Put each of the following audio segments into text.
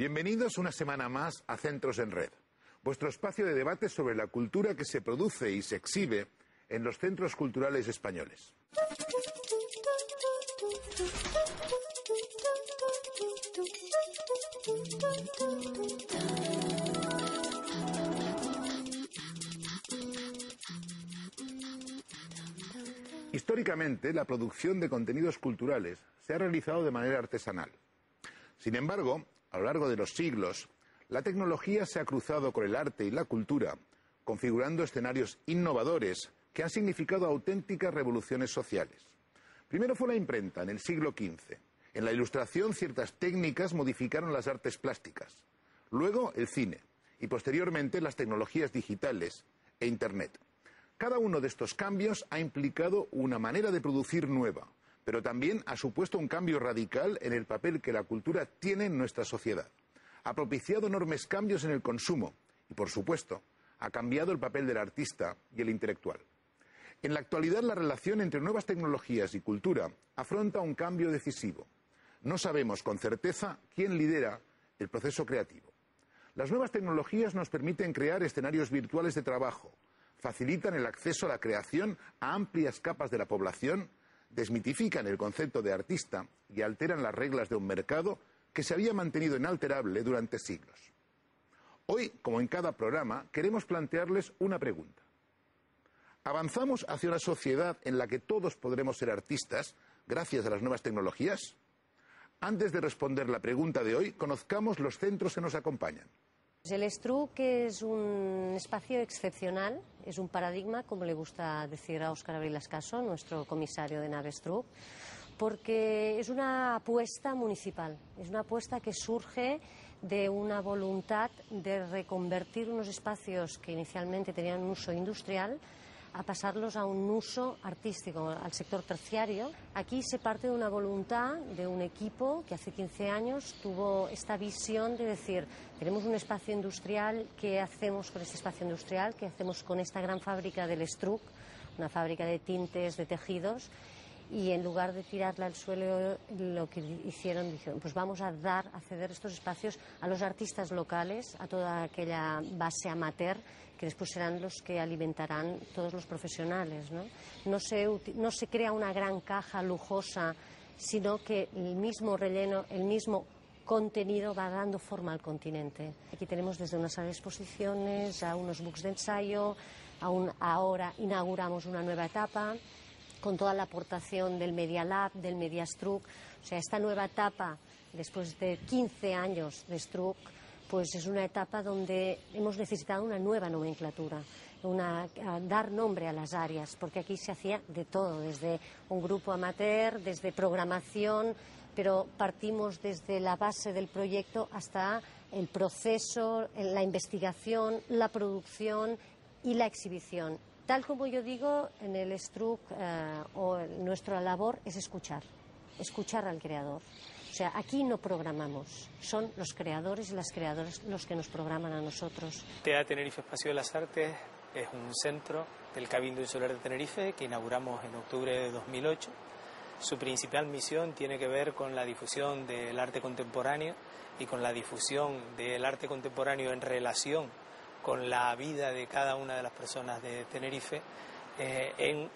Bienvenidos una semana más a Centros en Red, vuestro espacio de debate sobre la cultura que se produce y se exhibe en los centros culturales españoles. Históricamente, la producción de contenidos culturales se ha realizado de manera artesanal. Sin embargo, a lo largo de los siglos, la tecnología se ha cruzado con el arte y la cultura, configurando escenarios innovadores que han significado auténticas revoluciones sociales. Primero fue la imprenta, en el siglo XV. En la Ilustración, ciertas técnicas modificaron las artes plásticas. Luego, el cine, y posteriormente las tecnologías digitales e Internet. Cada uno de estos cambios ha implicado una manera de producir nueva, pero también ha supuesto un cambio radical en el papel que la cultura tiene en nuestra sociedad. Ha propiciado enormes cambios en el consumo y, por supuesto, ha cambiado el papel del artista y el intelectual. En la actualidad, la relación entre nuevas tecnologías y cultura afronta un cambio decisivo. No sabemos con certeza quién lidera el proceso creativo. Las nuevas tecnologías nos permiten crear escenarios virtuales de trabajo, facilitan el acceso a la creación a amplias capas de la población, desmitifican el concepto de artista y alteran las reglas de un mercado que se había mantenido inalterable durante siglos. Hoy, como en cada programa, queremos plantearles una pregunta. ¿Avanzamos hacia una sociedad en la que todos podremos ser artistas gracias a las nuevas tecnologías? Antes de responder la pregunta de hoy, conozcamos los centros que nos acompañan. El Estruc es un espacio excepcional, es un paradigma, como le gusta decir a Óscar Abril Ascaso, nuestro comisario de Nave Estruc, porque es una apuesta municipal, es una apuesta que surge de una voluntad de reconvertir unos espacios que inicialmente tenían un uso industrial a pasarlos a un uso artístico, al sector terciario. Aquí se parte de una voluntad de un equipo que hace 15 años tuvo esta visión de decir, tenemos un espacio industrial, ¿qué hacemos con este espacio industrial? ¿Qué hacemos con esta gran fábrica del Estruc, una fábrica de tintes, de tejidos? Y en lugar de tirarla al suelo, lo que dijeron, pues vamos a ceder estos espacios a los artistas locales, a toda aquella base amateur, que después serán los que alimentarán todos los profesionales, ¿no? No se crea una gran caja lujosa, sino que el mismo relleno, el mismo contenido va dando forma al continente. Aquí tenemos desde una sala de exposiciones a unos books de ensayo, ahora inauguramos una nueva etapa, con toda la aportación del Media Lab, del Media Estruc. O sea, esta nueva etapa, después de 15 años de Estruc, pues es una etapa donde hemos necesitado una nueva nomenclatura, dar nombre a las áreas, porque aquí se hacía de todo, desde un grupo amateur, desde programación, pero partimos desde la base del proyecto hasta el proceso, la investigación, la producción y la exhibición. Tal como yo digo, en el Estruc nuestra labor es escuchar al creador. O sea, aquí no programamos, son los creadores y las creadoras los que nos programan a nosotros. TEA Tenerife Espacio de las Artes es un centro del Cabildo Insular de Tenerife que inauguramos en octubre de 2008. Su principal misión tiene que ver con la difusión del arte contemporáneo y con la difusión del arte contemporáneo en relación con la vida de cada una de las personas de Tenerife en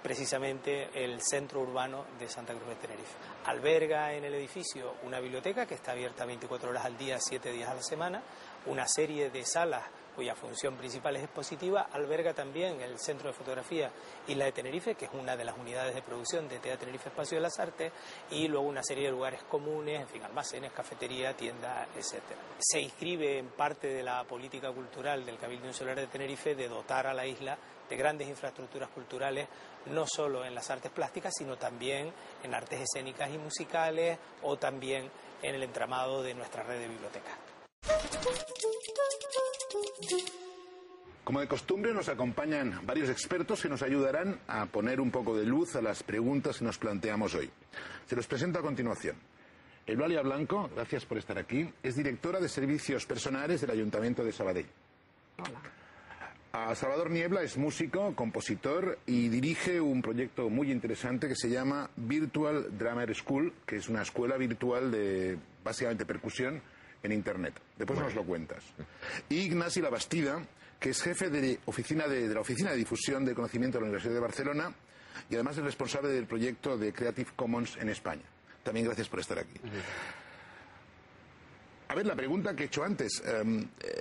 precisamente el centro urbano de Santa Cruz de Tenerife. Alberga en el edificio una biblioteca que está abierta 24 horas al día, 7 días a la semana, una serie de salas cuya función principal es expositiva, alberga también el Centro de Fotografía Isla de Tenerife, que es una de las unidades de producción de TEA Tenerife Espacio de las Artes, y luego una serie de lugares comunes, en fin, almacenes, cafetería, tiendas, etc. Se inscribe en parte de la política cultural del Cabildo Insular de Tenerife de dotar a la isla de grandes infraestructuras culturales, no solo en las artes plásticas, sino también en artes escénicas y musicales, o también en el entramado de nuestra red de bibliotecas. Como de costumbre, nos acompañan varios expertos que nos ayudarán a poner un poco de luz a las preguntas que nos planteamos hoy. Se los presento a continuación. Eulalia Blanco, gracias por estar aquí, es directora de Servicios Personales del Ayuntamiento de Sabadell. Hola. Salvador Niebla es músico, compositor y dirige un proyecto muy interesante que se llama Virtual Drummer School, que es una escuela virtual de, básicamente, percusión en Internet. Después nos lo cuentas. Y Ignasi Labastida, que es jefe de la Oficina de Difusión de Conocimiento de la Universidad de Barcelona y además es responsable del proyecto de Creative Commons en España. También gracias por estar aquí. A ver, la pregunta que he hecho antes.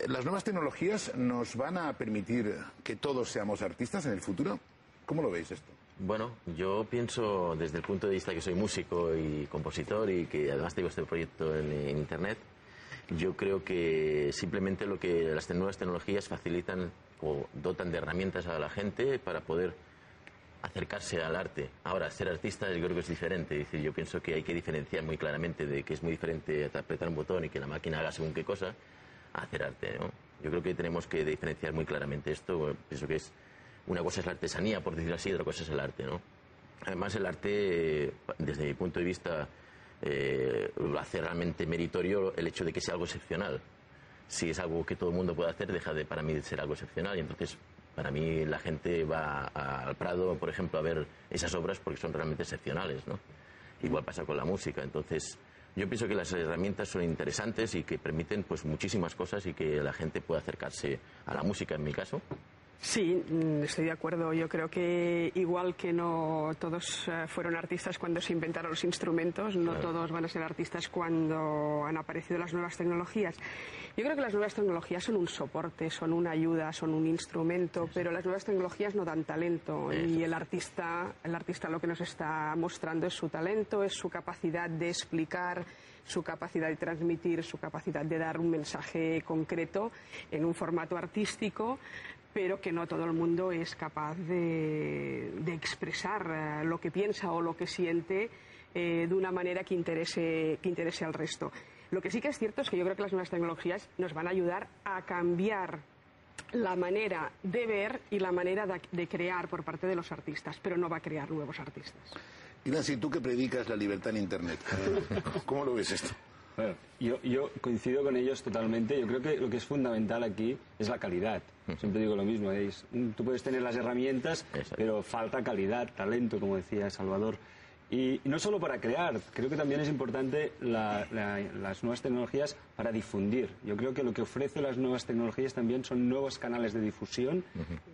¿Las nuevas tecnologías nos van a permitir que todos seamos artistas en el futuro? ¿Cómo lo veis esto? Bueno, yo pienso desde el punto de vista que soy músico y compositor y que además tengo este proyecto en Internet, yo creo que simplemente lo que las nuevas tecnologías facilitan o dotan de herramientas a la gente para poder acercarse al arte. Ahora, ser artista yo creo que es diferente. Es decir, yo pienso que hay que diferenciar muy claramente de que es muy diferente apretar un botón y que la máquina haga según qué cosa a hacer arte, ¿no? Yo creo que tenemos que diferenciar muy claramente esto. Pienso que una cosa es la artesanía, por decirlo así, y otra cosa es el arte, ¿no? Además, el arte, desde mi punto de vista, lo hace realmente meritorio el hecho de que sea algo excepcional. Si es algo que todo el mundo puede hacer, deja de, para mí, de ser algo excepcional. Y entonces, para mí, la gente va al Prado, por ejemplo, a ver esas obras porque son realmente excepcionales, ¿no? Igual pasa con la música. Entonces, yo pienso que las herramientas son interesantes y que permiten pues muchísimas cosas y que la gente pueda acercarse a la música, en mi caso. Sí, estoy de acuerdo. Yo creo que igual que no todos fueron artistas cuando se inventaron los instrumentos, no todos van a ser artistas cuando han aparecido las nuevas tecnologías. Yo creo que las nuevas tecnologías son un soporte, son una ayuda, son un instrumento, pero las nuevas tecnologías no dan talento y el artista lo que nos está mostrando es su talento, es su capacidad de explicar, su capacidad de transmitir, su capacidad de dar un mensaje concreto en un formato artístico, pero que no todo el mundo es capaz de expresar lo que piensa o lo que siente de una manera que interese al resto. Lo que sí que es cierto es que yo creo que las nuevas tecnologías nos van a ayudar a cambiar la manera de ver y la manera de crear por parte de los artistas, pero no va a crear nuevos artistas. Ignasi, tú que predicas la libertad en Internet, ¿cómo lo ves esto? Bueno, yo coincido con ellos totalmente. Yo creo que lo que es fundamental aquí es la calidad. Siempre digo lo mismo. Tú puedes tener las herramientas, pero falta calidad, talento, como decía Salvador. Y no solo para crear, creo que también es importante las nuevas tecnologías para difundir. Yo creo que lo que ofrece las nuevas tecnologías también son nuevos canales de difusión.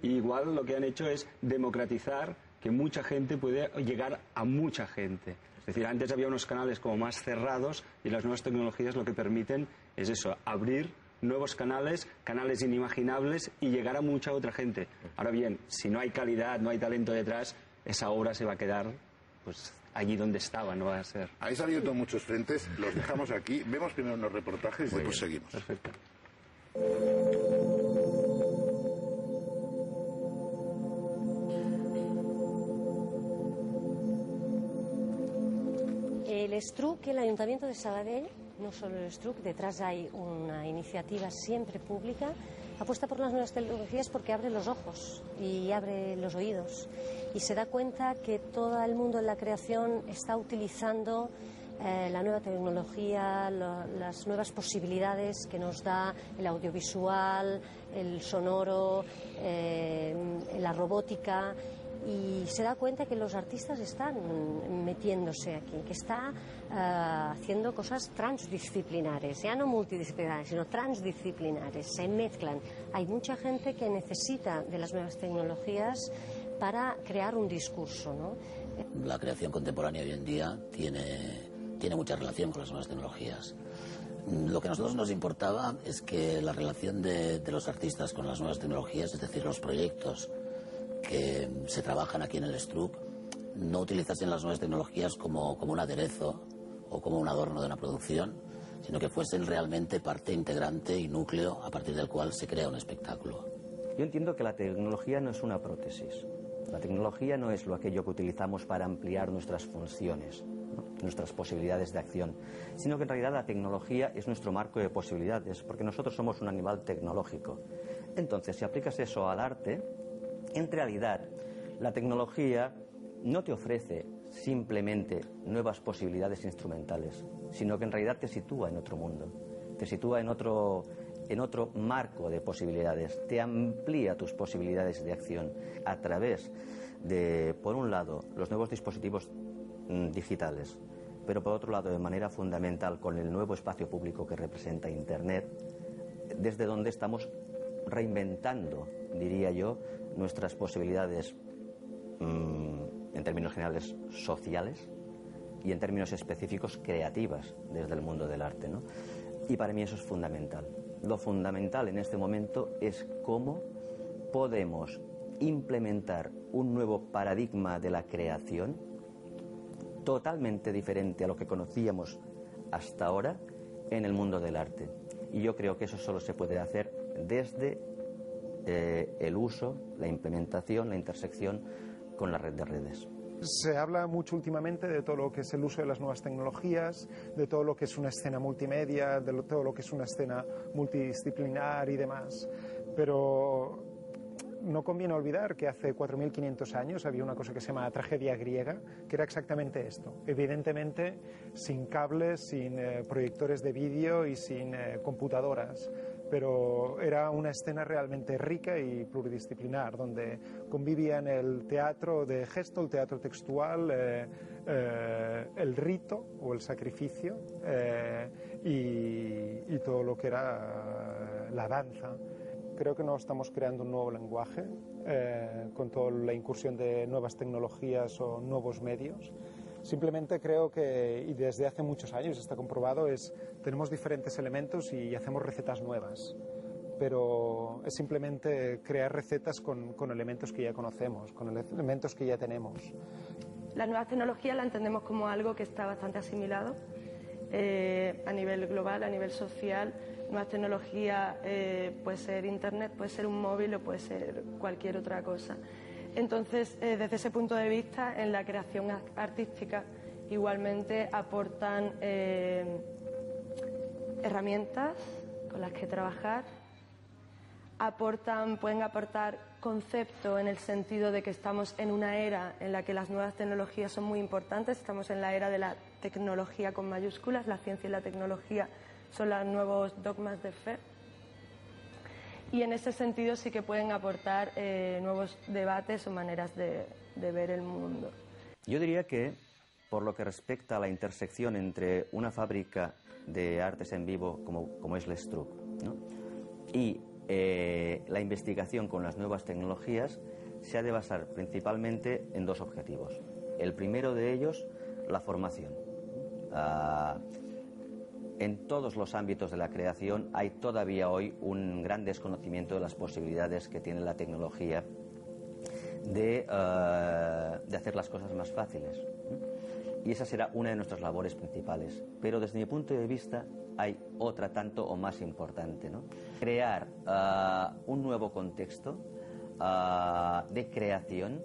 Y igual lo que han hecho es democratizar que mucha gente puede llegar a mucha gente. Es decir, antes había unos canales como más cerrados y las nuevas tecnologías lo que permiten es eso, abrir nuevos canales, canales inimaginables y llegar a mucha otra gente. Ahora bien, si no hay calidad, no hay talento detrás, esa obra se va a quedar pues allí donde estaba, no va a ser. Habéis abierto muchos frentes, los dejamos aquí. Vemos primero unos reportajes y después seguimos. Perfecto. El STRUC, el Ayuntamiento de Sabadell, no solo el STRUC, detrás hay una iniciativa siempre pública, apuesta por las nuevas tecnologías porque abre los ojos y abre los oídos y se da cuenta que todo el mundo en la creación está utilizando la nueva tecnología, las nuevas posibilidades que nos da el audiovisual, el sonoro, la robótica. Y se da cuenta que los artistas están metiéndose aquí, que está haciendo cosas transdisciplinares, ya no multidisciplinares, sino transdisciplinares, se mezclan. Hay mucha gente que necesita de las nuevas tecnologías para crear un discurso, ¿no? La creación contemporánea hoy en día tiene mucha relación con las nuevas tecnologías. Lo que a nosotros nos importaba es que la relación de los artistas con las nuevas tecnologías, es decir, los proyectos que se trabajan aquí en el STRUC, no utilizasen las nuevas tecnologías como un aderezo o como un adorno de una producción, sino que fuesen realmente parte integrante y núcleo a partir del cual se crea un espectáculo. Yo entiendo que la tecnología no es una prótesis. La tecnología no es aquello que utilizamos para ampliar nuestras funciones, ¿no? Nuestras posibilidades de acción, sino que en realidad la tecnología es nuestro marco de posibilidades, porque nosotros somos un animal tecnológico. Entonces, si aplicas eso al arte, en realidad, la tecnología no te ofrece simplemente nuevas posibilidades instrumentales, sino que en realidad te sitúa en otro mundo, te sitúa en otro marco de posibilidades, te amplía tus posibilidades de acción a través de, por un lado, los nuevos dispositivos digitales, pero por otro lado, de manera fundamental, con el nuevo espacio público que representa Internet, desde donde estamos reinventando, diría yo, nuestras posibilidades en términos generales sociales y en términos específicos creativas desde el mundo del arte, ¿no? Y para mí eso es fundamental. Lo fundamental en este momento es cómo podemos implementar un nuevo paradigma de la creación totalmente diferente a lo que conocíamos hasta ahora en el mundo del arte. Y yo creo que eso solo se puede hacer desde el uso, la implementación, la intersección con la red de redes. Se habla mucho últimamente de todo lo que es el uso de las nuevas tecnologías, de todo lo que es una escena multimedia, de todo lo que es una escena multidisciplinar y demás, pero no conviene olvidar que hace 4.500 años había una cosa que se llama tragedia griega, que era exactamente esto. Evidentemente sin cables, sin proyectores de vídeo y sin computadoras, pero era una escena realmente rica y pluridisciplinar, donde convivían el teatro de gesto, el teatro textual, el rito o el sacrificio y todo lo que era la danza. Creo que no estamos creando un nuevo lenguaje con toda la incursión de nuevas tecnologías o nuevos medios. Simplemente creo que, y desde hace muchos años está comprobado, tenemos diferentes elementos y hacemos recetas nuevas, pero es simplemente crear recetas con elementos que ya conocemos, con elementos que ya tenemos. Las nuevas tecnologías la entendemos como algo que está bastante asimilado a nivel global, a nivel social. Nuevas tecnologías puede ser Internet, puede ser un móvil o puede ser cualquier otra cosa. Entonces, desde ese punto de vista, en la creación artística igualmente aportan herramientas con las que trabajar, pueden aportar concepto en el sentido de que estamos en una era en la que las nuevas tecnologías son muy importantes, estamos en la era de la tecnología con mayúsculas, la ciencia y la tecnología son los nuevos dogmas de fe. Y en ese sentido sí que pueden aportar nuevos debates o maneras de ver el mundo. Yo diría que, por lo que respecta a la intersección entre una fábrica de artes en vivo como es Lestruc, ¿no?, y la investigación con las nuevas tecnologías, se ha de basar principalmente en dos objetivos. El primero de ellos, la formación. En todos los ámbitos de la creación hay todavía hoy un gran desconocimiento de las posibilidades que tiene la tecnología de hacer las cosas más fáciles. Y esa será una de nuestras labores principales. Pero desde mi punto de vista hay otra tanto o más importante, ¿no? Crear un nuevo contexto de creación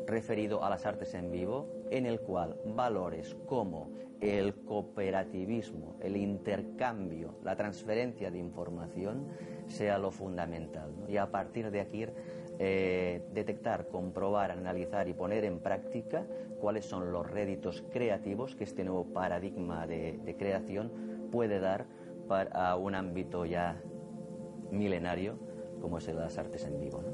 referido a las artes en vivo, en el cual valores como el cooperativismo, el intercambio, la transferencia de información sea lo fundamental, ¿no? Y a partir de aquí detectar, comprobar, analizar y poner en práctica cuáles son los réditos creativos que este nuevo paradigma de creación puede dar a un ámbito ya milenario como es el de las artes en vivo, ¿no?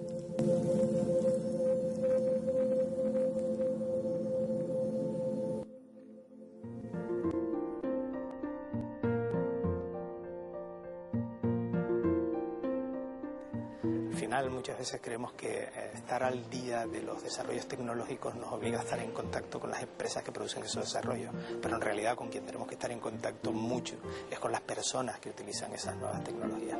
Muchas veces creemos que estar al día de los desarrollos tecnológicos nos obliga a estar en contacto con las empresas que producen esos desarrollos, pero en realidad con quien tenemos que estar en contacto mucho es con las personas que utilizan esas nuevas tecnologías.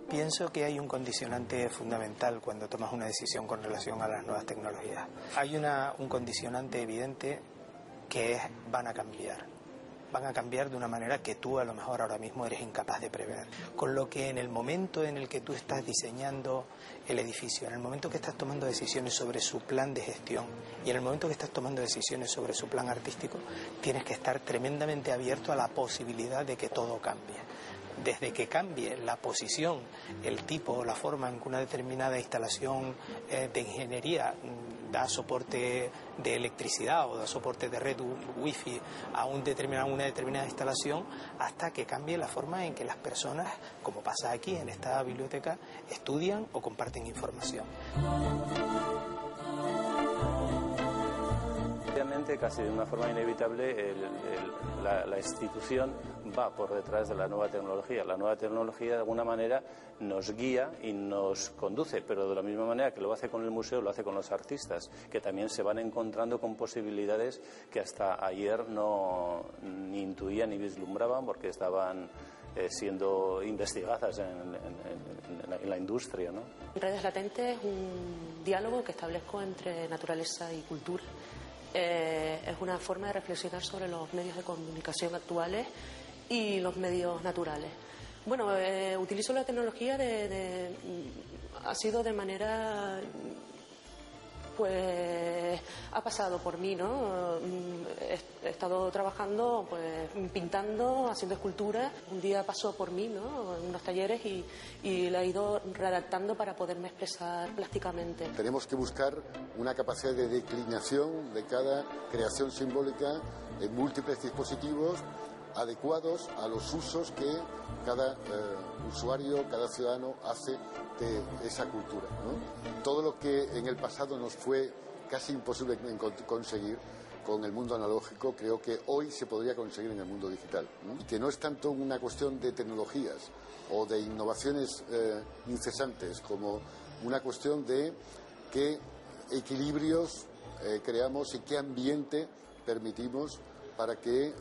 Pienso que hay un condicionante fundamental cuando tomas una decisión con relación a las nuevas tecnologías. Hay un condicionante evidente que es van a cambiar de una manera que tú a lo mejor ahora mismo eres incapaz de prever. Con lo que en el momento en el que tú estás diseñando el edificio, en el momento que estás tomando decisiones sobre su plan de gestión y en el momento que estás tomando decisiones sobre su plan artístico, tienes que estar tremendamente abierto a la posibilidad de que todo cambie. Desde que cambie la posición, el tipo o la forma en que una determinada instalación de ingeniería da soporte de electricidad o da soporte de red wifi a una determinada instalación, hasta que cambie la forma en que las personas, como pasa aquí en esta biblioteca, estudian o comparten información. Obviamente, casi de una forma inevitable, la institución va por detrás de la nueva tecnología. La nueva tecnología, de alguna manera, nos guía y nos conduce, pero de la misma manera que lo hace con el museo, lo hace con los artistas, que también se van encontrando con posibilidades que hasta ayer ni intuían ni vislumbraban, porque estaban siendo investigadas en la industria, ¿no? Redes Latentes es un diálogo que establezco entre naturaleza y cultura. Es una forma de reflexionar sobre los medios de comunicación actuales y los medios naturales. Bueno, utilizo la tecnología ha sido de manera, pues ha pasado por mí, ¿no? He estado trabajando, pues pintando, haciendo esculturas. Un día pasó por mí, ¿no? En unos talleres y la he ido redactando para poderme expresar plásticamente. Tenemos que buscar una capacidad de declinación de cada creación simbólica en múltiples dispositivos adecuados a los usos que cada usuario, cada ciudadano hace de esa cultura, ¿no? Todo lo que en el pasado nos fue casi imposible conseguir con el mundo analógico, creo que hoy se podría conseguir en el mundo digital, ¿no? Y que no es tanto una cuestión de tecnologías o de innovaciones incesantes, como una cuestión de qué equilibrios creamos y qué ambiente permitimos para que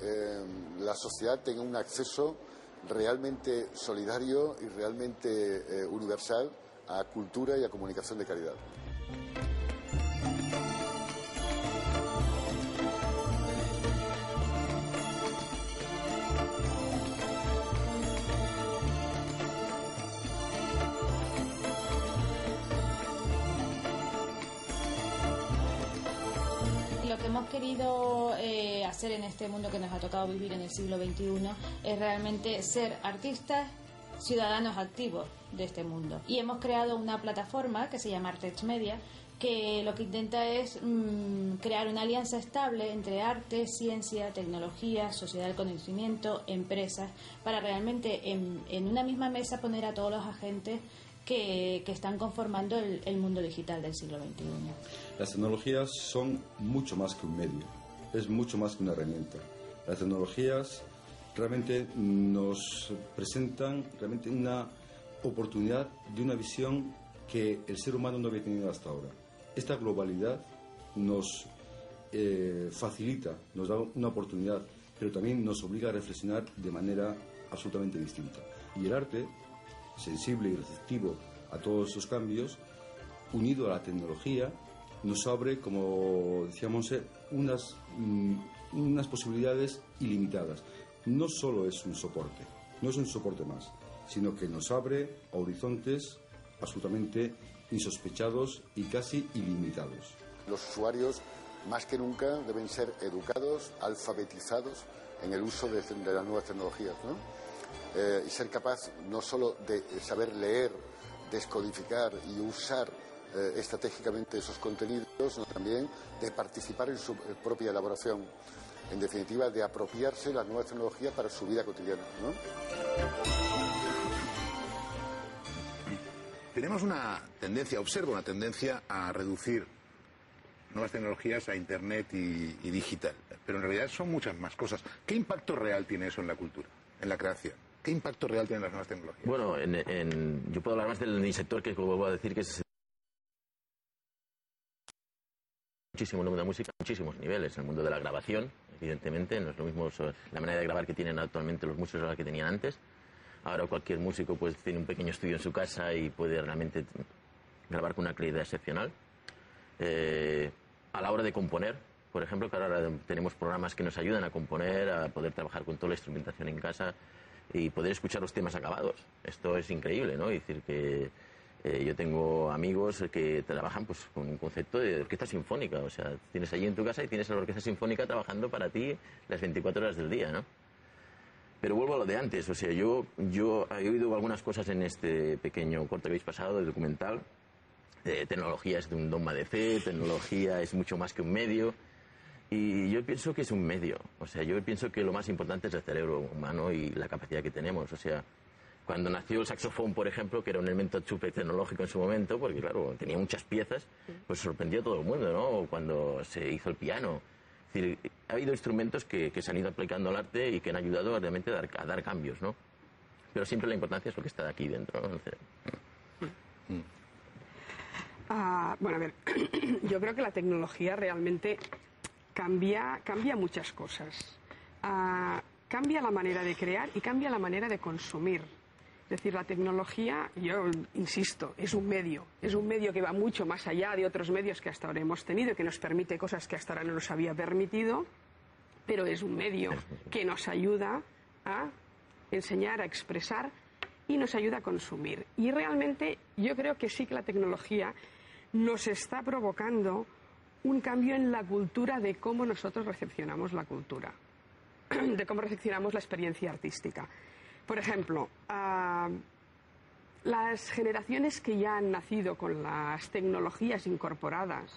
la sociedad tenga un acceso realmente solidario y realmente universal a cultura y a comunicación de calidad. Lo que hemos querido hacer en este mundo que nos ha tocado vivir en el siglo XXI es realmente ser artistas, ciudadanos activos de este mundo. Y hemos creado una plataforma que se llama Artech Media, que lo que intenta es crear una alianza estable entre arte, ciencia, tecnología, sociedad del conocimiento, empresas, para realmente en una misma mesa poner a todos los agentes que están conformando el mundo digital del siglo XXI. Las tecnologías son mucho más que un medio, es mucho más que una herramienta. Las tecnologías realmente nos presentan realmente una oportunidad de una visión que el ser humano no había tenido hasta ahora. Esta globalidad nos facilita, nos da una oportunidad, pero también nos obliga a reflexionar de manera absolutamente distinta. Y el arte, sensible y receptivo a todos esos cambios, unido a la tecnología, nos abre, como decíamos, unas posibilidades ilimitadas. No solo es un soporte, no es un soporte más, sino que nos abre a horizontes absolutamente insospechados y casi ilimitados. Los usuarios, más que nunca, deben ser educados, alfabetizados en el uso de las nuevas tecnologías, ¿no? Y ser capaz no solo de saber leer, descodificar y usar estratégicamente esos contenidos, sino también de participar en su propia elaboración. En definitiva, de apropiarse de las nuevas tecnologías para su vida cotidiana, ¿no? Tenemos una tendencia, observo una tendencia a reducir nuevas tecnologías a Internet y digital, pero en realidad son muchas más cosas. ¿Qué impacto real tiene eso en la cultura, en la creación? ¿Qué impacto real tienen las nuevas tecnologías? Bueno, yo puedo hablar más del sector que vuelvo a decir que es muchísimo número de música, muchísimos niveles. En el mundo de la grabación, evidentemente, no es lo mismo la manera de grabar que tienen actualmente los músicos a la que tenían antes. Ahora cualquier músico pues tiene un pequeño estudio en su casa y puede realmente grabar con una calidad excepcional. A la hora de componer, por ejemplo, que ahora tenemos programas que nos ayudan a componer, a poder trabajar con toda la instrumentación en casa y poder escuchar los temas acabados. Esto es increíble, ¿no? Es decir, que yo tengo amigos que trabajan pues con un concepto de orquesta sinfónica. O sea, tienes allí en tu casa y tienes a la orquesta sinfónica trabajando para ti las 24 horas del día, ¿no? Pero vuelvo a lo de antes. O sea, yo he oído algunas cosas en este pequeño corte que habéis pasado de documental tecnología es de un dogma de fe, tecnología es mucho más que un medio. Y yo pienso que es un medio. O sea, yo pienso que lo más importante es el cerebro humano y la capacidad que tenemos. O sea, cuando nació el saxofón, por ejemplo, que era un elemento súper tecnológico en su momento, porque claro, tenía muchas piezas, pues sorprendió a todo el mundo, ¿no? O cuando se hizo el piano. Es decir, ha habido instrumentos que se han ido aplicando al arte y que han ayudado realmente a dar cambios, ¿no? Pero siempre la importancia es lo que está aquí dentro, ¿no? Bueno, a ver, yo creo que la tecnología realmente cambia muchas cosas. Cambia la manera de crear y cambia la manera de consumir. Es decir, la tecnología, yo insisto, es un medio que va mucho más allá de otros medios que hasta ahora hemos tenido, que nos permite cosas que hasta ahora no nos había permitido, pero es un medio que nos ayuda a enseñar, a expresar y nos ayuda a consumir. Y realmente yo creo que sí que la tecnología nos está provocando un cambio en la cultura de cómo nosotros recepcionamos la cultura, de cómo recepcionamos la experiencia artística. Por ejemplo, las generaciones que ya han nacido con las tecnologías incorporadas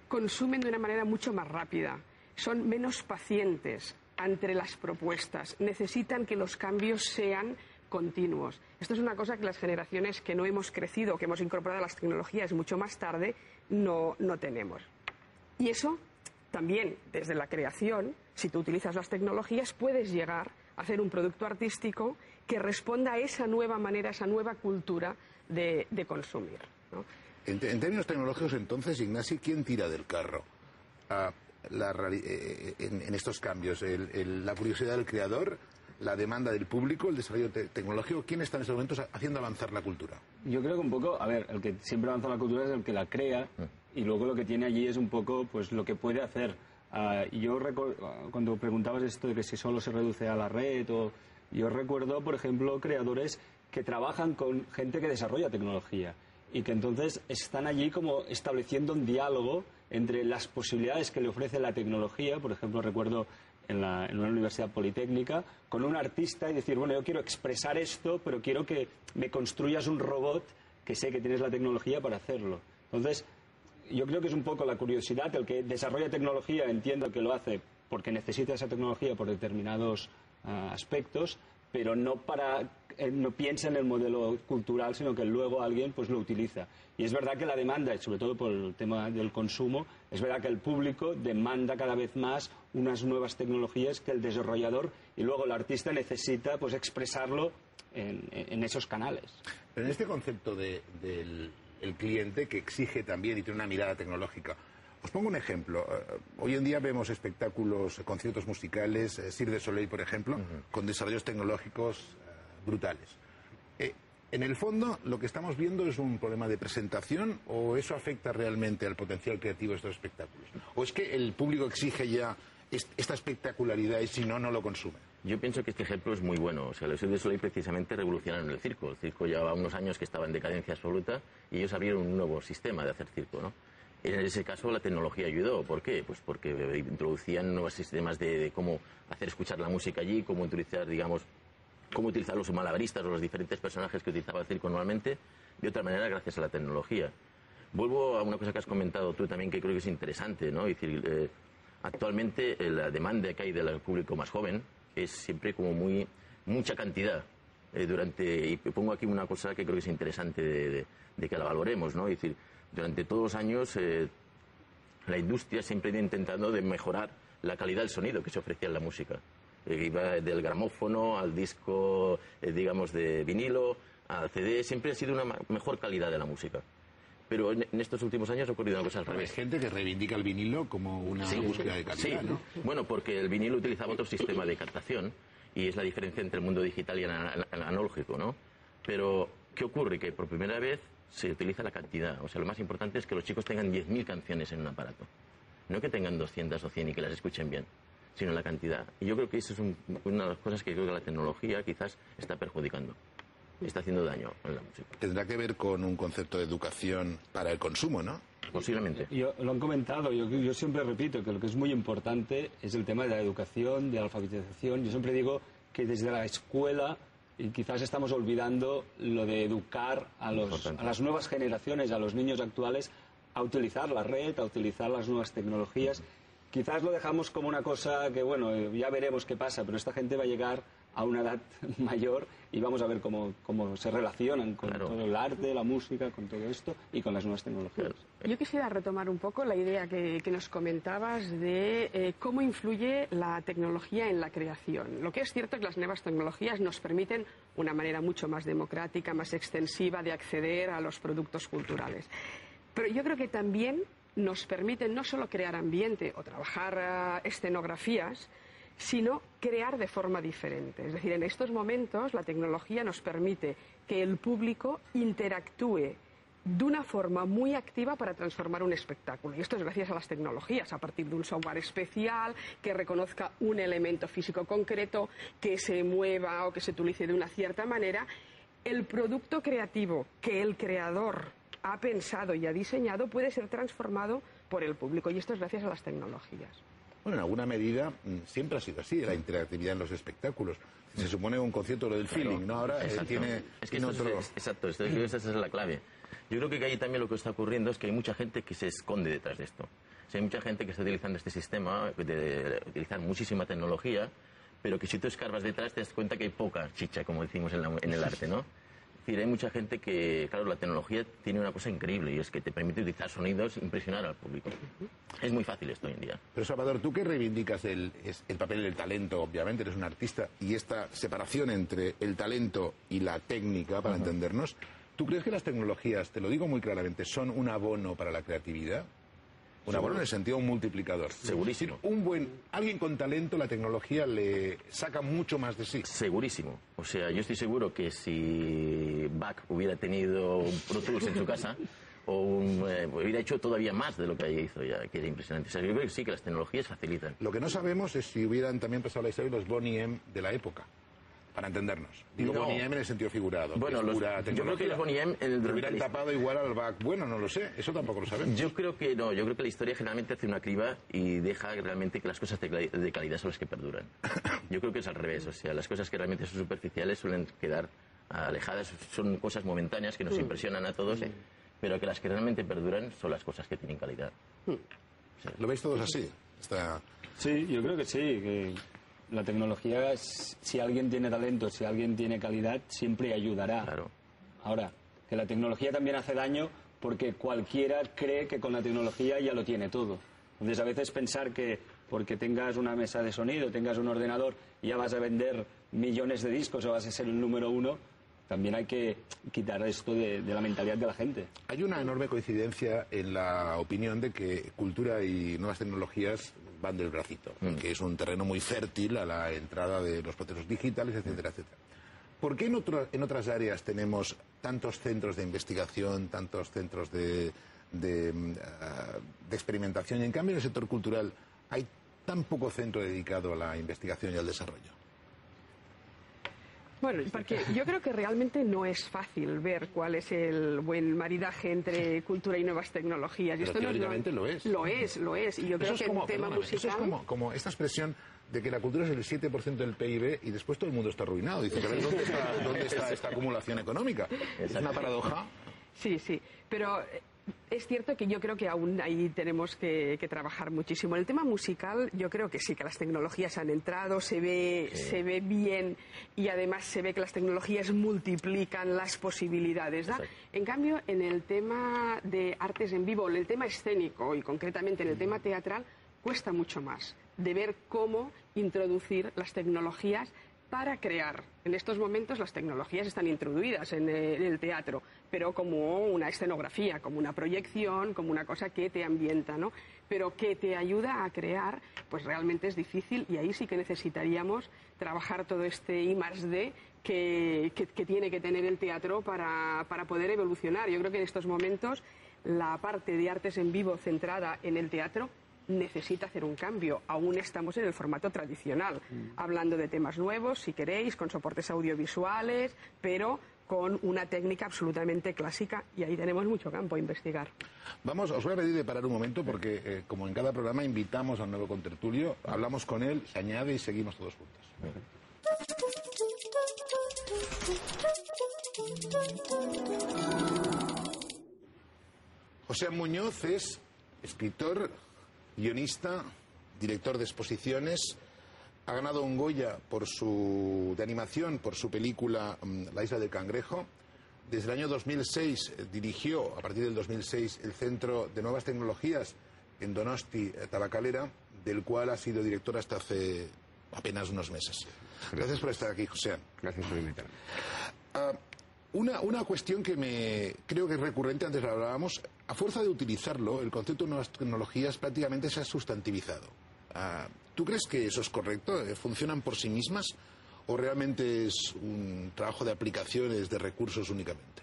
consumen de una manera mucho más rápida, son menos pacientes ante las propuestas, necesitan que los cambios sean continuos. Esto es una cosa que las generaciones que no hemos crecido, que hemos incorporado las tecnologías mucho más tarde, no tenemos. Y eso también, desde la creación, si tú utilizas las tecnologías, puedes llegar a hacer un producto artístico que responda a esa nueva manera, a esa nueva cultura de consumir, ¿no? En términos tecnológicos, entonces, Ignasi, ¿quién tira del carro en estos cambios? ¿La curiosidad del creador, la demanda del público, el desarrollo tecnológico? ¿Quién está en estos momentos haciendo avanzar la cultura? Yo creo que un poco, a ver, el que siempre avanza la cultura es el que la crea, y luego lo que tiene allí es un poco pues lo que puede hacer. Yo cuando preguntabas esto de que si solo se reduce a la red, yo recuerdo, por ejemplo, creadores que trabajan con gente que desarrolla tecnología y que entonces están allí como estableciendo un diálogo entre las posibilidades que le ofrece la tecnología. Por ejemplo, recuerdo en una universidad politécnica con un artista y decir, bueno, yo quiero expresar esto, pero quiero que me construyas un robot que sé que tienes la tecnología para hacerlo. Entonces, yo creo que es un poco la curiosidad, el que desarrolla tecnología entienda que lo hace porque necesita esa tecnología por determinados aspectos, pero no piensa en el modelo cultural, sino que luego alguien pues lo utiliza. Y es verdad que la demanda, y sobre todo por el tema del consumo, es verdad que el público demanda cada vez más unas nuevas tecnologías que el desarrollador y luego el artista necesita pues expresarlo en esos canales. Pero en este concepto del cliente que exige también y tiene una mirada tecnológica, os pongo un ejemplo. Hoy en día vemos espectáculos, conciertos musicales, Cirque du Soleil, por ejemplo, con desarrollos tecnológicos brutales. En el fondo, lo que estamos viendo es un problema de presentación, ¿o eso afecta realmente al potencial creativo de estos espectáculos? ¿O es que el público exige ya esta espectacularidad y si no, no lo consume? Yo pienso que este ejemplo es muy bueno. O sea, los Cirque du Soleil precisamente revolucionaron el circo. El circo llevaba unos años que estaba en decadencia absoluta y ellos abrieron un nuevo sistema de hacer circo, ¿no? En ese caso la tecnología ayudó. ¿Por qué? Pues porque introducían nuevos sistemas de cómo hacer escuchar la música allí, cómo utilizar, digamos, cómo utilizar los malabaristas o los diferentes personajes que utilizaba el circo normalmente, de otra manera gracias a la tecnología. Vuelvo a una cosa que has comentado tú también que creo que es interesante, ¿no? Es decir, actualmente la demanda que hay del público más joven es siempre como mucha cantidad. Y pongo aquí una cosa que creo que es interesante de que la valoremos, ¿no? Es decir, durante todos los años la industria siempre ha ido intentando de mejorar la calidad del sonido que se ofrecía en la música. Iba del gramófono al disco, digamos, de vinilo, al CD, siempre ha sido una mejor calidad de la música. Pero en estos últimos años ha ocurrido una cosa al revés. Hay gente que reivindica el vinilo como una búsqueda de calidad, sí. ¿no? Bueno, porque el vinilo utilizaba otro sistema de captación y es la diferencia entre el mundo digital y el analógico, ¿no? Pero, ¿qué ocurre? Que por primera vez se utiliza la cantidad. O sea, lo más importante es que los chicos tengan 10.000 canciones en un aparato. No que tengan 200 o 100 y que las escuchen bien, sino la cantidad. Y yo creo que eso es una de las cosas que creo que la tecnología quizás está perjudicando. Está haciendo daño en la música. Tendrá que ver con un concepto de educación para el consumo, ¿no? Posiblemente. Lo han comentado, yo siempre repito que lo que es muy importante es el tema de la educación, de la alfabetización. Yo siempre digo que desde la escuela y quizás estamos olvidando lo de educar a las nuevas generaciones, a los niños actuales, a utilizar la red, a utilizar las nuevas tecnologías. Quizás lo dejamos como una cosa que, bueno, ya veremos qué pasa, pero esta gente va a llegar a una edad mayor y vamos a ver cómo se relacionan con todo el arte, la música, con todo esto y con las nuevas tecnologías. Yo quisiera retomar un poco la idea que nos comentabas de cómo influye la tecnología en la creación. Lo que es cierto es que las nuevas tecnologías nos permiten una manera mucho más democrática, más extensiva de acceder a los productos culturales. Pero yo creo que también nos permiten no solo crear ambiente o trabajar escenografías, sino crear de forma diferente. Es decir, en estos momentos la tecnología nos permite que el público interactúe de una forma muy activa para transformar un espectáculo. Y esto es gracias a las tecnologías, a partir de un software especial que reconozca un elemento físico concreto, que se mueva o que se utilice de una cierta manera. El producto creativo que el creador ha pensado y ha diseñado puede ser transformado por el público, y esto es gracias a las tecnologías. Bueno, en alguna medida siempre ha sido así, la interactividad en los espectáculos. Se supone un concierto lo del feeling, ¿no? Ahora tiene otro... Exacto, esa es la clave. Yo creo que ahí también lo que está ocurriendo es que hay mucha gente que se esconde detrás de esto. O sea, hay mucha gente que está utilizando este sistema, de utilizar muchísima tecnología, pero que si tú escarbas detrás te das cuenta que hay poca chicha, como decimos en el arte, ¿no? Es decir, hay mucha gente que, claro, la tecnología tiene una cosa increíble y es que te permite utilizar sonidos e impresionar al público. Es muy fácil esto hoy en día. Pero Salvador, tú que reivindicas el papel del talento, obviamente eres un artista, y esta separación entre el talento y la técnica, para entendernos, ¿tú crees que las tecnologías, te lo digo muy claramente, son un abono para la creatividad? Un abono en el sentido de un multiplicador. Segurísimo. Alguien con talento, la tecnología le saca mucho más de sí. Segurísimo. O sea, yo estoy seguro que si Bach hubiera tenido un Pro Tools en su casa, hubiera hecho todavía más de lo que hizo ya, que era impresionante. O sea, yo creo que sí, que las tecnologías facilitan. Lo que no sabemos es si hubieran también pasado la historia los Boney M de la época. Para entendernos. Digo Boney M en el sentido figurado. Bueno, yo creo que los Boney M... Lo hubieran tapado igual al Bach. Bueno, no lo sé. Eso tampoco lo sabemos. Yo creo que no. Yo creo que la historia generalmente hace una criba y deja realmente que las cosas de calidad son las que perduran. Yo creo que es al revés. O sea, las cosas que realmente son superficiales suelen quedar alejadas. Son cosas momentáneas que nos impresionan a todos, pero que las que realmente perduran son las cosas que tienen calidad. O sea, ¿lo veis todos así? Sí, yo creo que sí. Que... La tecnología, si alguien tiene talento, si alguien tiene calidad, siempre ayudará. Claro. Ahora, que la tecnología también hace daño porque cualquiera cree que con la tecnología ya lo tiene todo. Entonces, a veces pensar que porque tengas una mesa de sonido, tengas un ordenador, ya vas a vender millones de discos o vas a ser el número uno, también hay que quitar esto de la mentalidad de la gente. Hay una enorme coincidencia en la opinión de que cultura y nuevas tecnologías van del bracito, que es un terreno muy fértil a la entrada de los procesos digitales, etcétera, etcétera. ¿Por qué en otras áreas tenemos tantos centros de investigación, tantos centros de experimentación, y en cambio en el sector cultural hay tan poco centro dedicado a la investigación y al desarrollo? Bueno, porque yo creo que realmente no es fácil ver cuál es el buen maridaje entre cultura y nuevas tecnologías. Pero esto teóricamente lo es. Lo es. Y yo creo que en tema musical... Eso es como esta expresión de que la cultura es el 7% del PIB y después todo el mundo está arruinado. Dice, ¿dónde está esta acumulación económica? Es una paradoja. Sí, pero... Es cierto que yo creo que aún ahí tenemos que trabajar muchísimo. En el tema musical yo creo que sí, que las tecnologías han entrado, se ve bien y además se ve que las tecnologías multiplican las posibilidades, ¿da? En cambio, en el tema de artes en vivo, en el tema escénico y concretamente en el tema teatral, cuesta mucho más de ver cómo introducir las tecnologías para crear. En estos momentos las tecnologías están introducidas en el teatro, pero como una escenografía, como una proyección, como una cosa que te ambienta, ¿no? Pero que te ayuda a crear, pues realmente es difícil y ahí sí que necesitaríamos trabajar todo este I+D que tiene que tener el teatro para poder evolucionar. Yo creo que en estos momentos la parte de artes en vivo centrada en el teatro necesita hacer un cambio. Aún estamos en el formato tradicional, hablando de temas nuevos, si queréis, con soportes audiovisuales, pero con una técnica absolutamente clásica, y ahí tenemos mucho campo a investigar. Os voy a pedir de parar un momento porque, como en cada programa, invitamos a un nuevo contertulio, hablamos con él, se añade y seguimos todos juntos. José Muñoz es escritor, guionista, director de exposiciones. Ha ganado un Goya de animación por su película La isla del cangrejo. Desde el año 2006 dirigió, a partir del 2006, el Centro de Nuevas Tecnologías en Donosti, Tabakalera, del cual ha sido director hasta hace apenas unos meses. Gracias por estar aquí, José. Gracias por invitarme. Una cuestión que creo que es recurrente, antes lo hablábamos, a fuerza de utilizarlo, el concepto de nuevas tecnologías prácticamente se ha sustantivizado. ¿Tú crees que eso es correcto? ¿Funcionan por sí mismas? ¿O realmente es un trabajo de aplicaciones, de recursos únicamente?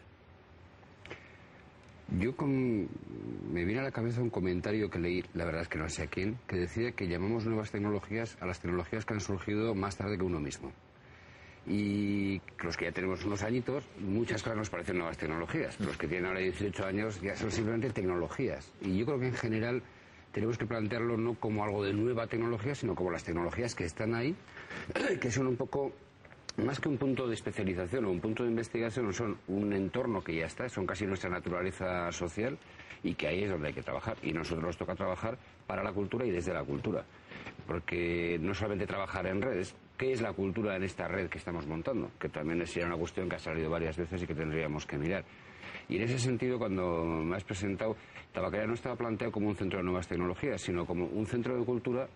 Me viene a la cabeza un comentario que leí, la verdad es que no sé a quién, que decía que llamamos nuevas tecnologías a las tecnologías que han surgido más tarde que uno mismo. Y los que ya tenemos unos añitos, muchas cosas nos parecen nuevas tecnologías. Los que tienen ahora 18 años ya son simplemente tecnologías. Y yo creo que en general tenemos que plantearlo no como algo de nueva tecnología, sino como las tecnologías que están ahí, que son un poco, más que un punto de especialización o un punto de investigación, son un entorno que ya está, son casi nuestra naturaleza social y que ahí es donde hay que trabajar. Y nosotros nos toca trabajar para la cultura y desde la cultura. Porque no solamente trabajar en redes, ¿qué es la cultura en esta red que estamos montando? Que también sería una cuestión que ha salido varias veces y que tendríamos que mirar. Y en ese sentido, cuando me has presentado, Tabakalera no estaba planteado como un centro de nuevas tecnologías, sino como un centro de cultura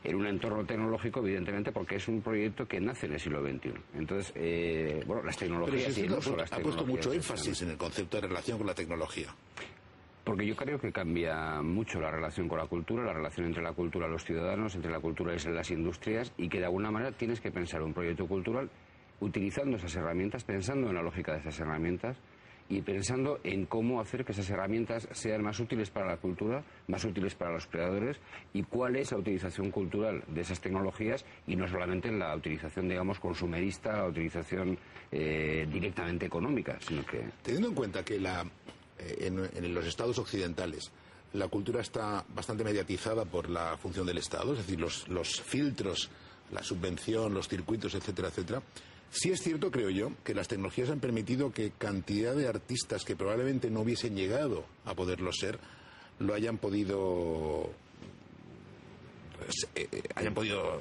en un entorno tecnológico, evidentemente, porque es un proyecto que nace en el siglo XXI. Entonces, las tecnologías y el uso de las tecnologías... Ha puesto mucho énfasis en el concepto de relación con la tecnología. Porque yo creo que cambia mucho la relación con la cultura, la relación entre la cultura y los ciudadanos, entre la cultura y las industrias, y que de alguna manera tienes que pensar un proyecto cultural utilizando esas herramientas, pensando en la lógica de esas herramientas y pensando en cómo hacer que esas herramientas sean más útiles para la cultura, más útiles para los creadores, y cuál es la utilización cultural de esas tecnologías, y no solamente en la utilización, digamos, consumerista, la utilización directamente económica, sino que... Teniendo en cuenta que en los estados occidentales la cultura está bastante mediatizada por la función del Estado, es decir, los filtros, la subvención, los circuitos, etcétera, etcétera. Sí es cierto, creo yo, que las tecnologías han permitido que cantidad de artistas que probablemente no hubiesen llegado a poderlo ser, lo hayan podido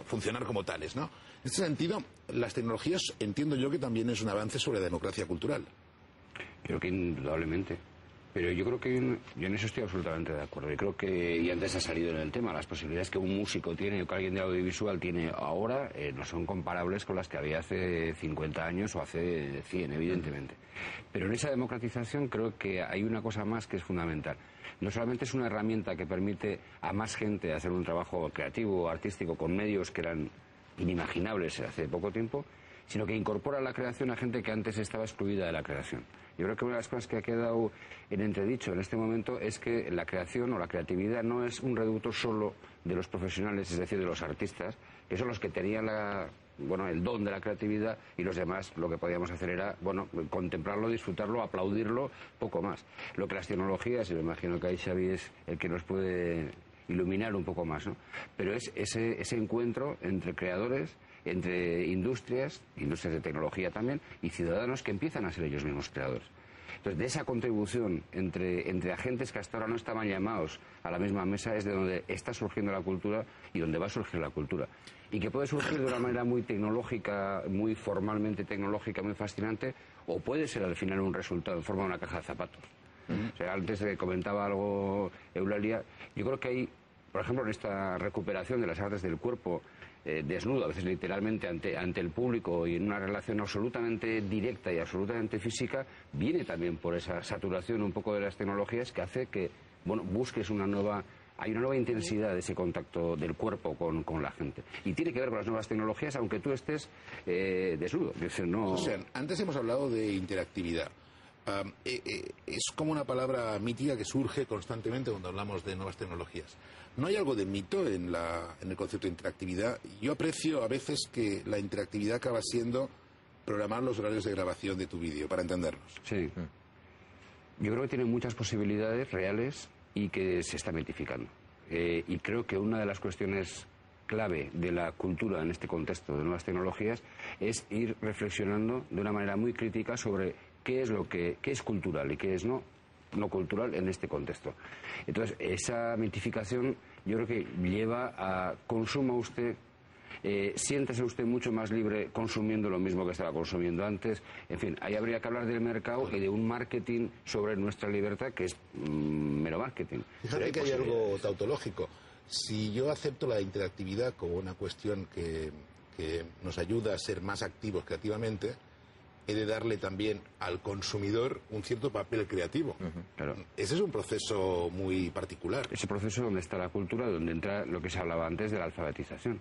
funcionar como tales, ¿no? En este sentido, las tecnologías, entiendo yo que también es un avance sobre la democracia cultural. Creo que indudablemente. Pero yo creo que yo en eso estoy absolutamente de acuerdo. Yo creo que, y antes ha salido en el tema, las posibilidades que un músico tiene o que alguien de audiovisual tiene ahora no son comparables con las que había hace 50 años o hace 100, evidentemente. Pero en esa democratización creo que hay una cosa más que es fundamental. No solamente es una herramienta que permite a más gente hacer un trabajo creativo o artístico con medios que eran inimaginables hace poco tiempo, sino que incorpora la creación a gente que antes estaba excluida de la creación. Yo creo que una de las cosas que ha quedado en entredicho en este momento es que la creación o la creatividad no es un reducto solo de los profesionales, es decir, de los artistas, que son los que tenían el don de la creatividad, y los demás lo que podíamos hacer era contemplarlo, disfrutarlo, aplaudirlo, poco más. Lo que las tecnologías, y me imagino que ahí Xavi es el que nos puede iluminar un poco más, ¿no? Pero es ese encuentro entre creadores, entre industrias de tecnología también, y ciudadanos que empiezan a ser ellos mismos creadores. Entonces, de esa contribución entre agentes que hasta ahora no estaban llamados a la misma mesa es de donde está surgiendo la cultura y donde va a surgir la cultura. Y que puede surgir de una manera muy tecnológica, muy formalmente tecnológica, muy fascinante, o puede ser al final un resultado en forma de una caja de zapatos. O sea, antes comentaba algo Eulalia, yo creo que hay, por ejemplo, en esta recuperación de las artes del cuerpo, desnudo, a veces literalmente ante el público y en una relación absolutamente directa y absolutamente física, viene también por esa saturación un poco de las tecnologías que hace que, busques hay una nueva intensidad de ese contacto del cuerpo con la gente. Y tiene que ver con las nuevas tecnologías, aunque tú estés desnudo. O sea, antes hemos hablado de interactividad. Es como una palabra mítica que surge constantemente cuando hablamos de nuevas tecnologías. ¿No hay algo de mito en el concepto de interactividad? Yo aprecio a veces que la interactividad acaba siendo programar los horarios de grabación de tu vídeo, para entendernos. Sí. Yo creo que tiene muchas posibilidades reales y que se está mitificando. Y creo que una de las cuestiones clave de la cultura en este contexto de nuevas tecnologías es ir reflexionando de una manera muy crítica sobre qué es cultural y qué es no cultural en este contexto. Entonces, esa mitificación yo creo que lleva a consuma usted, siéntase usted mucho más libre consumiendo lo mismo que estaba consumiendo antes. En fin, ahí habría que hablar del mercado y de un marketing sobre nuestra libertad que es mero marketing. Fíjate que hay algo tautológico. Si yo acepto la interactividad como una cuestión que nos ayuda a ser más activos creativamente, he de darle también al consumidor un cierto papel creativo. Claro. Ese es un proceso muy particular. Ese proceso donde está la cultura, donde entra lo que se hablaba antes de la alfabetización.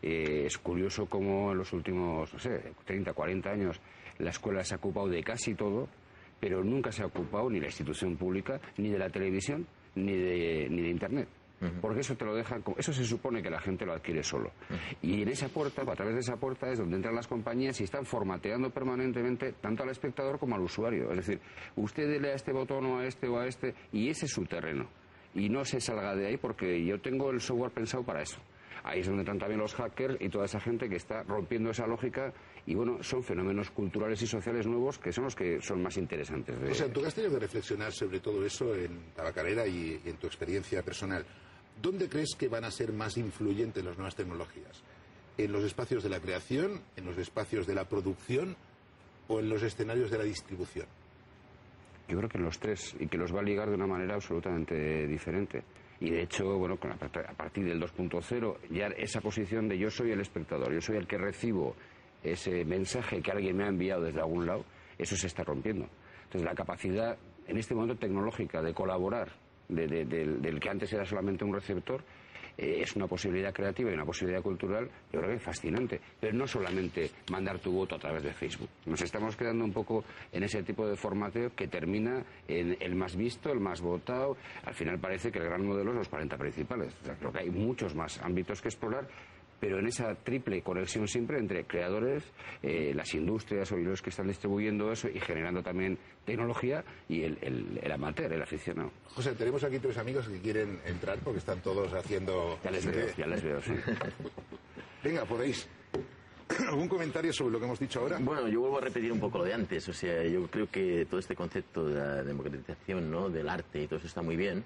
Es curioso cómo en los últimos, 30, 40 años la escuela se ha ocupado de casi todo, pero nunca se ha ocupado ni la institución pública, ni de la televisión, ni de Internet. Porque eso te lo dejan, eso se supone que la gente lo adquiere solo. Y en esa puerta, a través de esa puerta, es donde entran las compañías y están formateando permanentemente tanto al espectador como al usuario. Es decir, usted le a este botón o a este, y ese es su terreno. Y no se salga de ahí porque yo tengo el software pensado para eso. Ahí es donde entran también los hackers y toda esa gente que está rompiendo esa lógica. Y bueno, son fenómenos culturales y sociales nuevos que son los que son más interesantes. O sea, tú has tenido que reflexionar sobre todo eso en Tabacalera y en tu experiencia personal. ¿Dónde crees que van a ser más influyentes las nuevas tecnologías? ¿En los espacios de la creación, en los espacios de la producción o en los escenarios de la distribución? Yo creo que en los tres, y que los va a ligar de una manera absolutamente diferente. Y de hecho, bueno, a partir del 2.0, ya esa posición de yo soy el espectador, yo soy el que recibo ese mensaje que alguien me ha enviado desde algún lado, eso se está rompiendo. Entonces, la capacidad en este momento tecnológica de colaborar del que antes era solamente un receptor, es una posibilidad creativa y una posibilidad cultural, yo creo que es fascinante. Pero no solamente mandar tu voto a través de Facebook. Nos estamos quedando un poco en ese tipo de formateo que termina en el más visto, el más votado. Al final parece que el gran modelo es los 40 principales. O sea, creo que hay muchos más ámbitos que explorar, pero en esa triple conexión siempre entre creadores, las industrias o los que están distribuyendo eso y generando también tecnología y el amateur, el aficionado. José, tenemos aquí tres amigos que quieren entrar porque están todos haciendo... Ya les veo, sí. Venga, podéis. ¿Algún comentario sobre lo que hemos dicho ahora? Bueno, yo vuelvo a repetir un poco lo de antes. O sea, yo creo que todo este concepto de la democratización, ¿no?, del arte y todo eso está muy bien.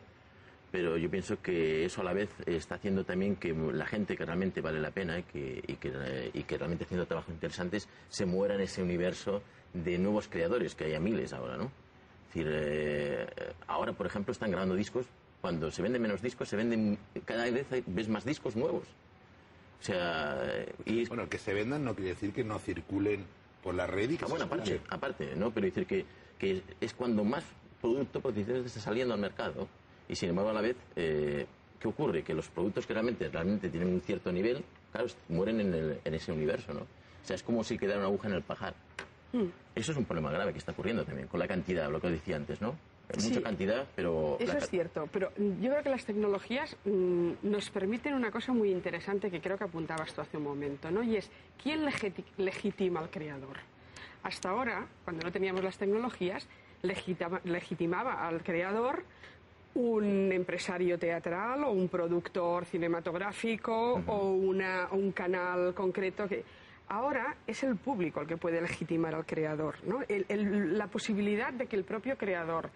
Pero yo pienso que eso a la vez está haciendo también que la gente que realmente vale la pena y que realmente haciendo trabajos interesantes se muera en ese universo de nuevos creadores, que haya miles ahora, ¿no? Es decir, ahora, por ejemplo, están grabando discos. Cuando se venden menos discos, cada vez ves más discos nuevos. O sea... Bueno, que se vendan no quiere decir que no circulen por la red y que bueno, aparte, ¿no? Pero decir que es cuando más producto potencial está saliendo al mercado. Y sin embargo, a la vez, ¿qué ocurre? Que los productos que realmente tienen un cierto nivel, claro, mueren en ese universo, ¿no? O sea, es como si quedara una aguja en el pajar. Eso es un problema grave que está ocurriendo también, con la cantidad, lo que decía antes, ¿no? Mucha cantidad, pero... Eso es cierto, pero yo creo que las tecnologías nos permiten una cosa muy interesante que creo que apuntabas tú hace un momento, ¿no? Y es, ¿quién legitima al creador? Hasta ahora, cuando no teníamos las tecnologías, legitimaba al creador un empresario teatral o un productor cinematográfico o un canal concreto que... Ahora es el público el que puede legitimar al creador, ¿no? La posibilidad de que el propio creador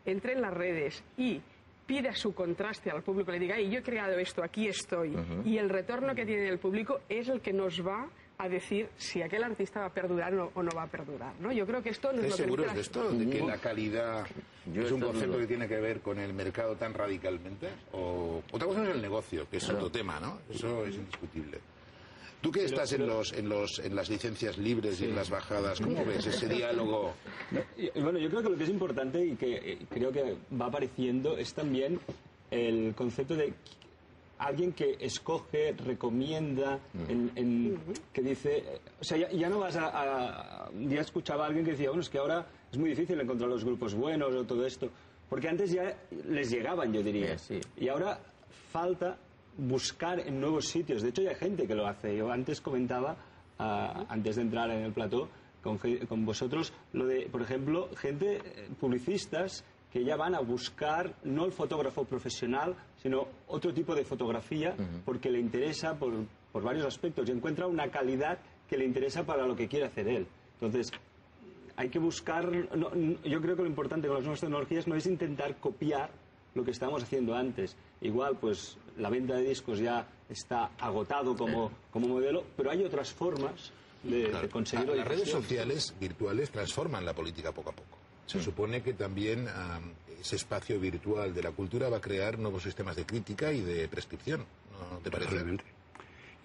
entre en las redes y pida su contraste al público, le diga, yo he creado esto, aquí estoy, y el retorno que tiene el público es el que nos va a decir si aquel artista va a perdurar o no va a perdurar, ¿no? Yo creo que esto nos lo permite. ¿Seguros de esto? ¿De que la calidad es un concepto que tiene que ver con el mercado tan radicalmente? O otra cosa es el negocio, que es otro tema, ¿no? Eso es indiscutible. Tú que estás en las licencias libres y en las bajadas, ¿cómo ves ese diálogo? Bueno, yo creo que lo que es importante y que creo que va apareciendo es también el concepto de alguien que escoge, recomienda, que dice... O sea, ya no vas ya escuchaba a alguien que decía, bueno, es que ahora es muy difícil encontrar los grupos buenos o todo esto, porque antes ya les llegaban, yo diría. Sí. Y ahora falta buscar en nuevos sitios. De hecho, ya hay gente que lo hace. Yo antes comentaba, antes de entrar en el plató, con vosotros, lo de, por ejemplo, gente, publicistas, que ya van a buscar no el fotógrafo profesional, sino otro tipo de fotografía, porque le interesa por varios aspectos y encuentra una calidad que le interesa para lo que quiere hacer él. Entonces, hay que buscar... yo creo que lo importante con las nuevas tecnologías no es intentar copiar lo que estábamos haciendo antes. Igual, pues, la venta de discos ya está agotado como modelo, pero hay otras formas de conseguirlo. Las redes sociales virtuales transforman la política poco a poco. Se supone que también ese espacio virtual de la cultura va a crear nuevos sistemas de crítica y de prescripción, ¿no te parece? Probablemente.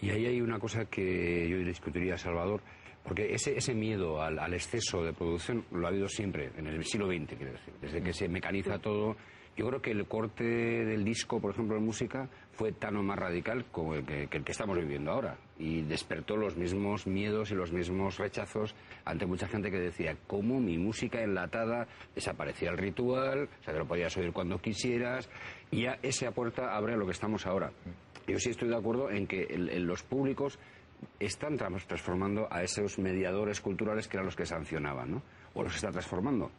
Y ahí hay una cosa que yo discutiría, Salvador, porque ese miedo al exceso de producción lo ha habido siempre, en el siglo XX, quiero decir, desde que se mecaniza todo. Yo creo que el corte del disco, por ejemplo, en música, fue tan o más radical como el que estamos viviendo ahora. Y despertó los mismos miedos y los mismos rechazos ante mucha gente que decía, ¿cómo mi música enlatada desaparecía el ritual? O sea, te lo podías oír cuando quisieras. Y ya esa puerta abre a lo que estamos ahora. Yo sí estoy de acuerdo en que los públicos están transformando a esos mediadores culturales que eran los que sancionaban, ¿no? O los está transformando.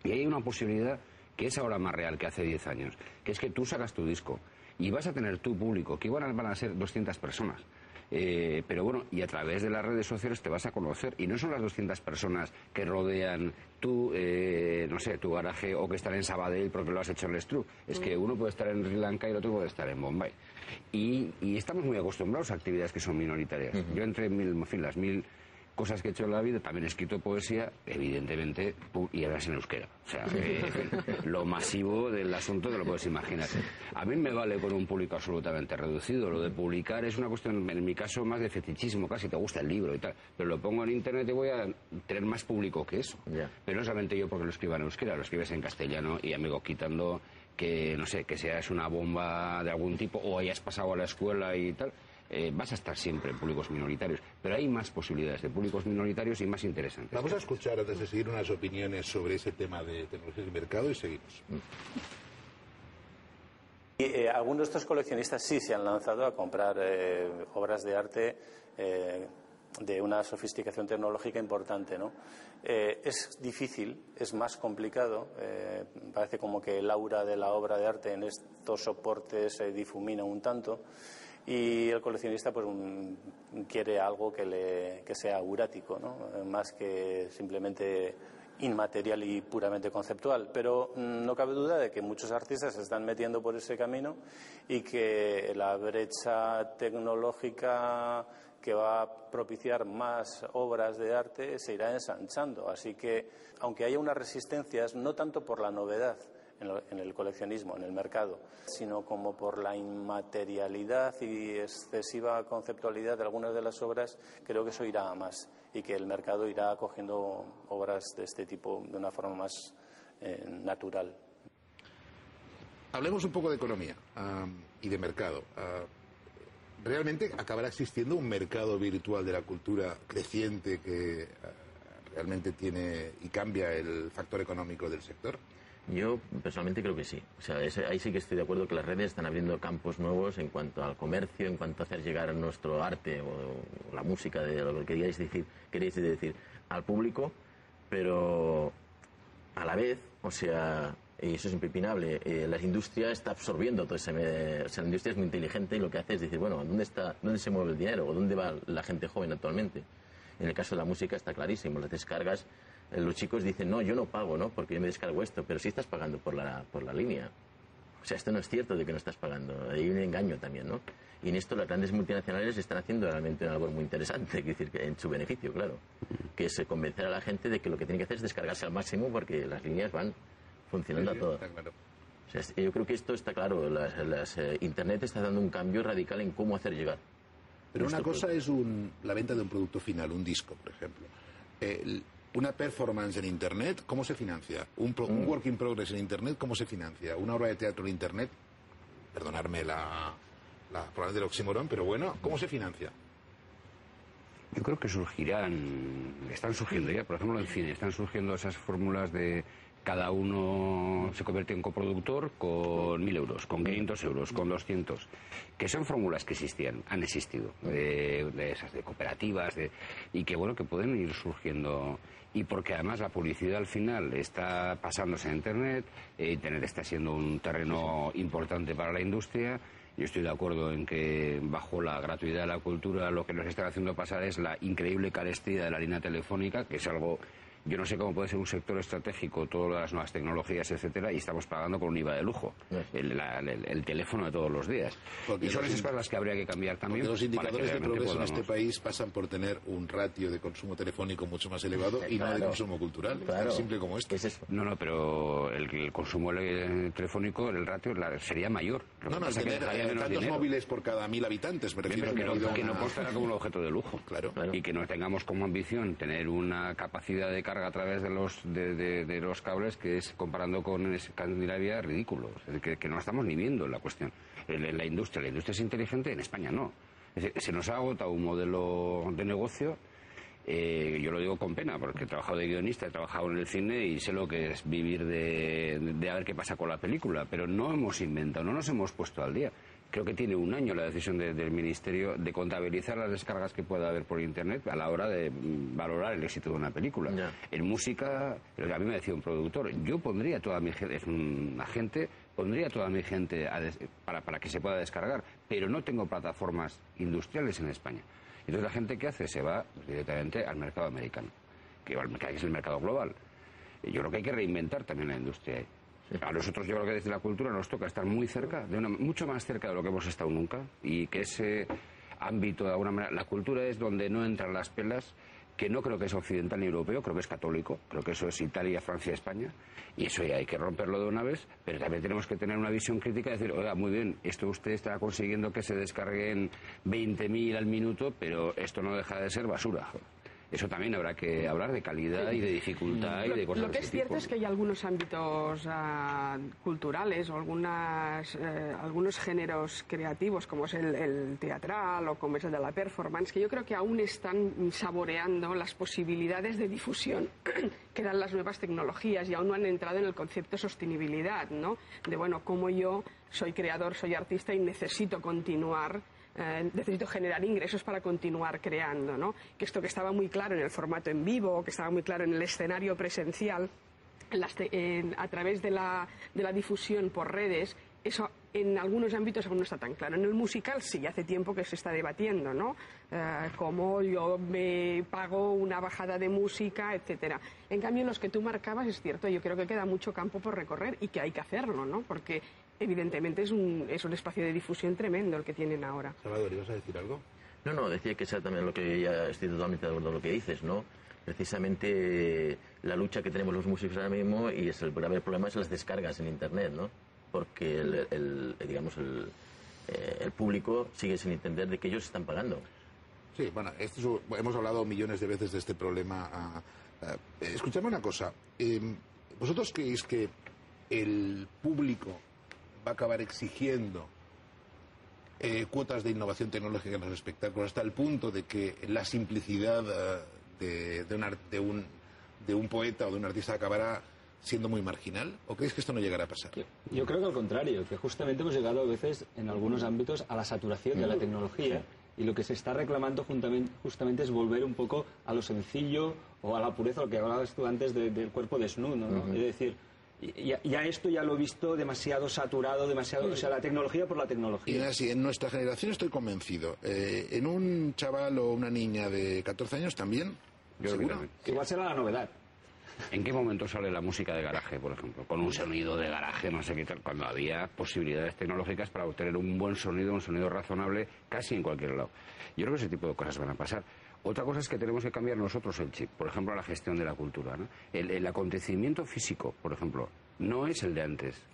Y hay una posibilidad que es ahora más real que hace 10 años, que es que tú sacas tu disco y vas a tener tu público, que igual van a ser 200 personas. Pero bueno, y a través de las redes sociales te vas a conocer, y no son las 200 personas que rodean tu, no sé, tu garaje o que están en Sabadell porque lo has hecho en el Struc. Es que uno puede estar en Sri Lanka y el otro puede estar en Bombay. Y estamos muy acostumbrados a actividades que son minoritarias. Yo entre las 1000 cosas que he hecho en la vida, también he escrito poesía, evidentemente, y ahora es en euskera. O sea, lo masivo del asunto te lo puedes imaginar. A mí me vale con un público absolutamente reducido. Lo de publicar es una cuestión, en mi caso, más de fetichismo, casi te gusta el libro y tal. Pero lo pongo en internet y voy a tener más público que eso. Pero no solamente yo porque lo escriba en euskera, lo escribes en castellano y, amigo, quitando que, no sé, que seas una bomba de algún tipo o hayas pasado a la escuela y tal. Vas a estar siempre en públicos minoritarios, pero hay más posibilidades de públicos minoritarios y más interesantes. Vamos a escuchar, antes de seguir, unas opiniones sobre ese tema de tecnologías de mercado y seguimos. Y, algunos de estos coleccionistas sí se han lanzado a comprar obras de arte de una sofisticación tecnológica importante, ¿no? Es difícil, es más complicado, parece como que el aura de la obra de arte en estos soportes se difumina un tanto. Y el coleccionista pues quiere algo que sea aurático, ¿no? Más que simplemente inmaterial y puramente conceptual. Pero no cabe duda de que muchos artistas se están metiendo por ese camino y que la brecha tecnológica que va a propiciar más obras de arte se irá ensanchando. Así que, aunque haya unas resistencias, no tanto por la novedad en el coleccionismo, en el mercado, sino como por la inmaterialidad y excesiva conceptualidad de algunas de las obras, creo que eso irá a más y que el mercado irá cogiendo obras de este tipo de una forma más natural. Hablemos un poco de economía y de mercado. ¿Realmente acabará existiendo un mercado virtual de la cultura creciente que realmente tiene y cambia el factor económico del sector? Yo personalmente creo que sí. O sea, ahí sí que estoy de acuerdo que las redes están abriendo campos nuevos en cuanto al comercio, en cuanto a hacer llegar nuestro arte o la música, de lo que queríais decir al público, pero a la vez, o sea, y eso es impepinable, la industria está absorbiendo todo ese... O sea, la industria es muy inteligente y lo que hace es decir, bueno, ¿dónde se mueve el dinero? ¿O dónde va la gente joven actualmente? En el caso de la música está clarísimo, las descargas... Los chicos dicen, no, yo no pago, ¿no? Porque yo me descargo esto, pero sí estás pagando por la línea. O sea, esto no es cierto de que no estás pagando. Hay un engaño también, ¿no? Y en esto las grandes multinacionales están haciendo realmente una labor muy interesante, es decir, que en su beneficio, claro, que es convencer a la gente de que lo que tiene que hacer es descargarse al máximo porque las líneas van funcionando a todo. Claro. O sea, yo creo que esto está claro. Internet está dando un cambio radical en cómo hacer llegar. Pero una cosa es la venta de un producto final, un disco, por ejemplo. Una performance en Internet, ¿cómo se financia? Un work in progress en Internet, ¿cómo se financia? Una obra de teatro en Internet, perdonadme la probablemente el oxímoron, pero bueno, ¿cómo se financia? Yo creo que están surgiendo ya, por ejemplo en cine, están surgiendo esas fórmulas de cada uno se convierte en coproductor con 1.000 euros, con 500 euros, con 200, que son fórmulas que han existido, de esas, de cooperativas, y que bueno, que pueden ir surgiendo, y porque además la publicidad al final está pasándose a Internet, Internet está siendo un terreno importante para la industria. Yo estoy de acuerdo en que bajo la gratuidad de la cultura lo que nos están haciendo pasar es la increíble carestía de la línea telefónica, que es algo Yo no sé cómo puede ser un sector estratégico, todas las nuevas tecnologías, etcétera, y estamos pagando con un IVA de lujo, el teléfono de todos los días. Porque y son esas cosas las que habría que cambiar también. Porque los indicadores de progreso en podamos... este país pasan por tener un ratio de consumo telefónico mucho más elevado y no de consumo cultural. Tan simple como esto. No, pero el consumo telefónico, el ratio sería mayor. No, tener tantos móviles por cada 1000 habitantes, me refiero que no constará como un objeto de lujo. Claro. Y que no tengamos como ambición tener una capacidad de carga a través de los cables que es, comparando con Escandinavia, ridículo. Es decir, que no estamos ni viendo la cuestión. La industria es inteligente, en España no. Es decir, se nos ha agotado un modelo de negocio. Yo lo digo con pena, porque he trabajado de guionista, he trabajado en el cine y sé lo que es vivir de a ver qué pasa con la película, pero no hemos inventado, no nos hemos puesto al día. Creo que tiene un año la decisión del Ministerio de contabilizar las descargas que pueda haber por Internet a la hora de valorar el éxito de una película. En música, a mí me decía un productor, yo pondría toda mi gente, es un agente, pondría toda mi gente para que se pueda descargar, pero no tengo plataformas industriales en España. Entonces la gente que hace se va directamente al mercado americano, que es el mercado global. Yo creo que hay que reinventar también la industria ahí. A nosotros, yo creo que desde la cultura nos toca estar muy cerca, mucho más cerca de lo que hemos estado nunca, y que ese ámbito, de alguna manera, la cultura es donde no entran las pelas, que no creo que es occidental ni europeo, creo que es católico, creo que eso es Italia, Francia, España, y eso ya hay que romperlo de una vez, pero también tenemos que tener una visión crítica y decir, oiga, muy bien, esto usted está consiguiendo que se descarguen 20.000 al minuto, pero esto no deja de ser basura. Eso también habrá que hablar de calidad y de dificultad y de cosas. Lo que es cierto es que hay algunos ámbitos culturales o algunos géneros creativos, como es el teatral o como es el de la performance, que yo creo que aún están saboreando las posibilidades de difusión que dan las nuevas tecnologías y aún no han entrado en el concepto de sostenibilidad, ¿no? De, bueno, cómo yo soy creador, soy artista y necesito continuar. Necesito generar ingresos para continuar creando, ¿no? Que esto que estaba muy claro en el formato en vivo, que estaba muy claro en el escenario presencial, a través de la difusión por redes, eso en algunos ámbitos aún no está tan claro. En el musical sí, hace tiempo que se está debatiendo, ¿no? Cómo yo me pago una bajada de música, etcétera. En cambio, en los que tú marcabas, es cierto, yo creo que queda mucho campo por recorrer y que hay que hacerlo, ¿no? Porque evidentemente es un espacio de difusión tremendo el que tienen ahora. Salvador, ¿ibas a decir algo? No, decía que exactamente lo que ya estoy totalmente de acuerdo con lo que dices, ¿no? Precisamente la lucha que tenemos los músicos ahora mismo y el grave problema es las descargas en Internet, ¿no? Porque el público sigue sin entender de que ellos están pagando. Sí, bueno, hemos hablado millones de veces de este problema. Escuchadme una cosa. ¿Vosotros creéis que el público va a acabar exigiendo cuotas de innovación tecnológica en los espectáculos hasta el punto de que la simplicidad de un poeta o de un artista acabará siendo muy marginal? ¿O creéis que esto no llegará a pasar? Yo creo que al contrario, que justamente hemos llegado a veces en algunos ámbitos a la saturación de la tecnología y lo que se está reclamando justamente es volver un poco a lo sencillo o a la pureza, lo que hablabas tú antes del cuerpo desnudo, ¿no? Es decir, ya esto ya lo he visto demasiado saturado, o sea, la tecnología por la tecnología. Y así, en nuestra generación estoy convencido. En un chaval o una niña de 14 años también, ¿seguro? Igual será la novedad. ¿En qué momento sale la música de garaje, por ejemplo? Con un sonido de garaje, no sé qué tal, cuando había posibilidades tecnológicas para obtener un buen sonido, un sonido razonable, casi en cualquier lado. Yo creo que ese tipo de cosas van a pasar. Otra cosa es que tenemos que cambiar nosotros el chip, por ejemplo, la gestión de la cultura, ¿no? El acontecimiento físico, por ejemplo, no es el de antes.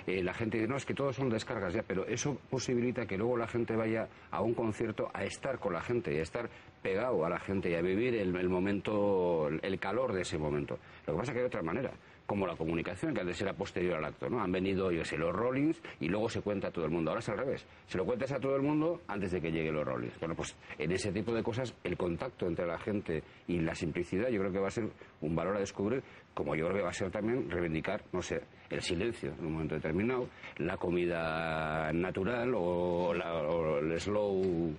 La gente dice, no, es que todos son descargas ya, pero eso posibilita que luego la gente vaya a un concierto a estar con la gente y a estar pegado a la gente y a vivir el momento, el calor de ese momento. Lo que pasa es que hay otra manera, como la comunicación, que antes era posterior al acto, ¿no? Han venido, yo sé, los Rollins y luego se cuenta a todo el mundo. Ahora es al revés, se lo cuentas a todo el mundo antes de que lleguen los Rollins. Bueno, pues en ese tipo de cosas, el contacto entre la gente y la simplicidad, yo creo que va a ser un valor a descubrir, como yo creo que va a ser también reivindicar, no sé, el silencio en un momento determinado, la comida natural o el slow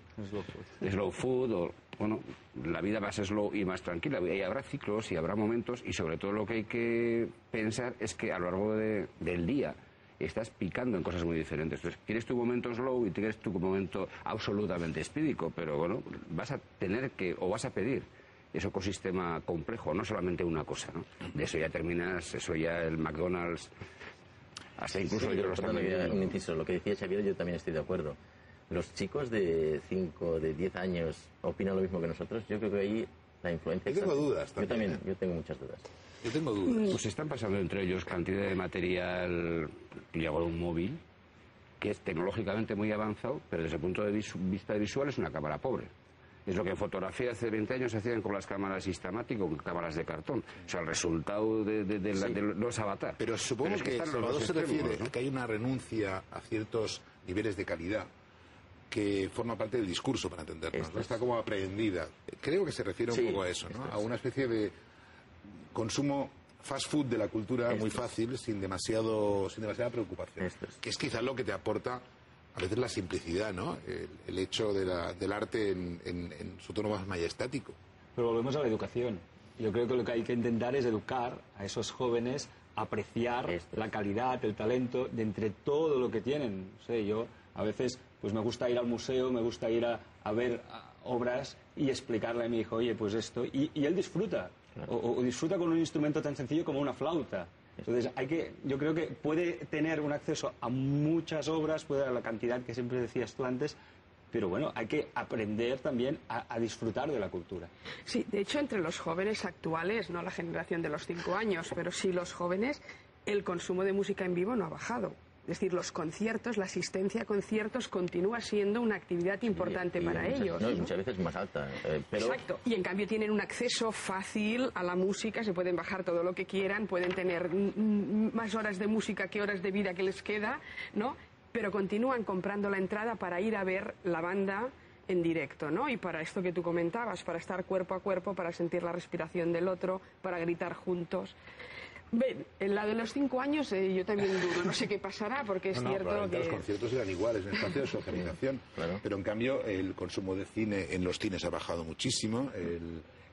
food, o, bueno, la vida va a ser slow y más tranquila, y habrá ciclos y habrá momentos, y sobre todo lo que hay que pensar es que a lo largo del día estás picando en cosas muy diferentes. Entonces, quieres tu momento slow y tienes tu momento absolutamente espídico, pero bueno, vas a tener que, o vas a pedir ese ecosistema complejo, no solamente una cosa, ¿no? De eso ya terminas, eso ya el McDonald's, hasta incluso yo lo un inciso, lo que decía Xavier, yo también estoy de acuerdo. Los chicos de 5, de 10 años opinan lo mismo que nosotros. Yo creo que ahí la influencia... Yo tengo dudas también. Yo tengo muchas dudas. Yo tengo dudas. Pues están pasando entre ellos cantidad de material, llegado a un móvil, que es tecnológicamente muy avanzado, pero desde el punto de vista visual es una cámara pobre. Es lo que en fotografía hace 20 años se hacían con las cámaras Instamatic o con cámaras de cartón. O sea, el resultado no es avatar. Pero supongo que Salvador se refiere a que hay una renuncia a ciertos niveles de calidad que forma parte del discurso, para entendernos, ¿no? Está como aprehendida. Creo que se refiere un poco a eso, ¿no? A una especie de consumo fast food de la cultura muy fácil, sin demasiada preocupación. Que es quizás lo que te aporta a veces la simplicidad, ¿no? El hecho del arte en su tono más majestático. Pero volvemos a la educación. Yo creo que lo que hay que intentar es educar a esos jóvenes a apreciar la calidad, el talento de entre todo lo que tienen. No sé, yo a veces pues me gusta ir al museo, me gusta ir a ver obras y explicarle a mi hijo, oye, pues esto, y él disfruta. O disfruta con un instrumento tan sencillo como una flauta. Entonces, yo creo que puede tener un acceso a muchas obras, puede dar la cantidad que siempre decías tú antes, pero bueno, hay que aprender también a disfrutar de la cultura. Sí, de hecho, entre los jóvenes actuales, no la generación de los 5 años, pero sí los jóvenes, el consumo de música en vivo no ha bajado. Es decir, los conciertos, la asistencia a conciertos continúa siendo una actividad importante para ellos. No, y muchas veces más alta. Pero... Exacto. Y en cambio tienen un acceso fácil a la música, se pueden bajar todo lo que quieran, pueden tener más horas de música que horas de vida que les queda, ¿no? Pero continúan comprando la entrada para ir a ver la banda en directo, ¿no? Y para esto que tú comentabas, para estar cuerpo a cuerpo, para sentir la respiración del otro, para gritar juntos. Ven, en la de los 5 años yo también dudo, no sé qué pasará, porque es cierto que... Los conciertos eran iguales, en espacio de socialización, pero en cambio el consumo de cine en los cines ha bajado muchísimo,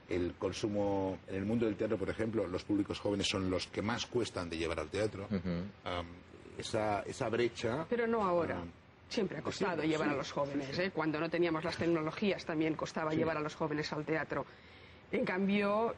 el consumo en el mundo del teatro, por ejemplo, los públicos jóvenes son los que más cuestan de llevar al teatro. Esa brecha... Pero no ahora. Siempre ha costado llevar a los jóvenes, ¿eh? Cuando no teníamos las tecnologías también costaba llevar a los jóvenes al teatro. En cambio,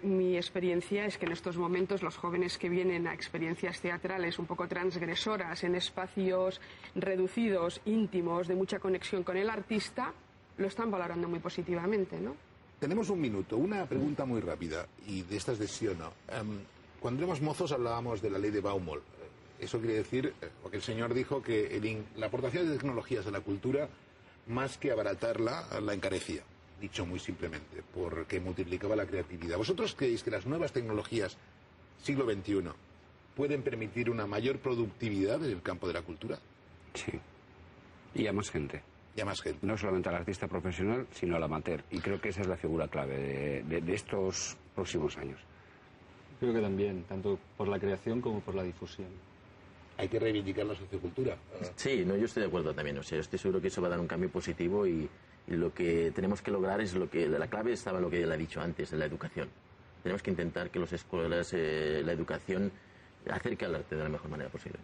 mi experiencia es que en estos momentos los jóvenes que vienen a experiencias teatrales un poco transgresoras, en espacios reducidos, íntimos, de mucha conexión con el artista, lo están valorando muy positivamente, ¿no? Tenemos un minuto. Una pregunta muy rápida, y de estas de sí o no. Cuando éramos mozos hablábamos de la ley de Baumol. Eso quiere decir, porque el señor dijo que la aportación de tecnologías a la cultura, más que abaratarla, la encarecía. Dicho muy simplemente, porque multiplicaba la creatividad. ¿Vosotros creéis que las nuevas tecnologías siglo XXI pueden permitir una mayor productividad en el campo de la cultura? Sí. Y a más gente. Y a más gente. No solamente al artista profesional, sino al amateur. Y creo que esa es la figura clave de estos próximos años. Creo que también, tanto por la creación como por la difusión. Hay que reivindicar la sociocultura. Sí, no, yo estoy de acuerdo también. O sea, yo estoy seguro que eso va a dar un cambio positivo y lo que tenemos que lograr es la clave estaba en lo que él ha dicho antes, en la educación. Tenemos que intentar que las escuelas, la educación, acerque al arte de la mejor manera posible.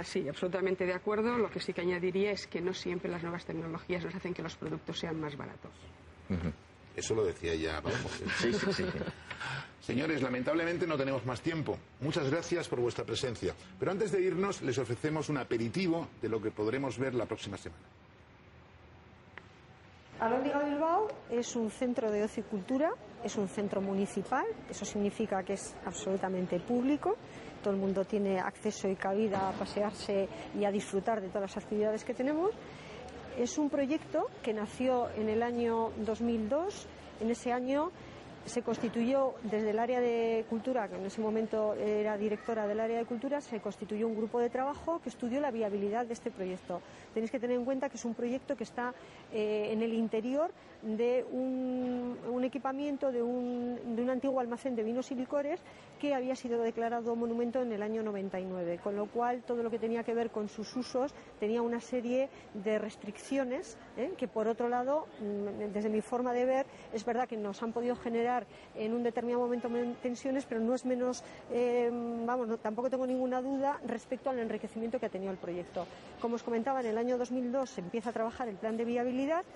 Sí, absolutamente de acuerdo. Lo que sí que añadiría es que no siempre las nuevas tecnologías nos hacen que los productos sean más baratos. Eso lo decía ya Baumol. Sí. Señores, lamentablemente no tenemos más tiempo. Muchas gracias por vuestra presencia. Pero antes de irnos, les ofrecemos un aperitivo de lo que podremos ver la próxima semana. Alhóndiga Bilbao es un centro de ocio y cultura, es un centro municipal, eso significa que es absolutamente público, todo el mundo tiene acceso y cabida a pasearse y a disfrutar de todas las actividades que tenemos. Es un proyecto que nació en el año 2002, en ese año se constituyó desde el área de cultura, que en ese momento era directora del área de cultura, se constituyó un grupo de trabajo que estudió la viabilidad de este proyecto. Tenéis que tener en cuenta que es un proyecto que está en el interior de un equipamiento de un antiguo almacén de vinos y licores que había sido declarado monumento en el año 99, con lo cual todo lo que tenía que ver con sus usos tenía una serie de restricciones que, por otro lado, desde mi forma de ver, es verdad que nos han podido generar en un determinado momento tensiones, pero no es menos, tampoco tengo ninguna duda respecto al enriquecimiento que ha tenido el proyecto. Como os comentaba, en el año 2002 se empieza a trabajar el plan de viabilidad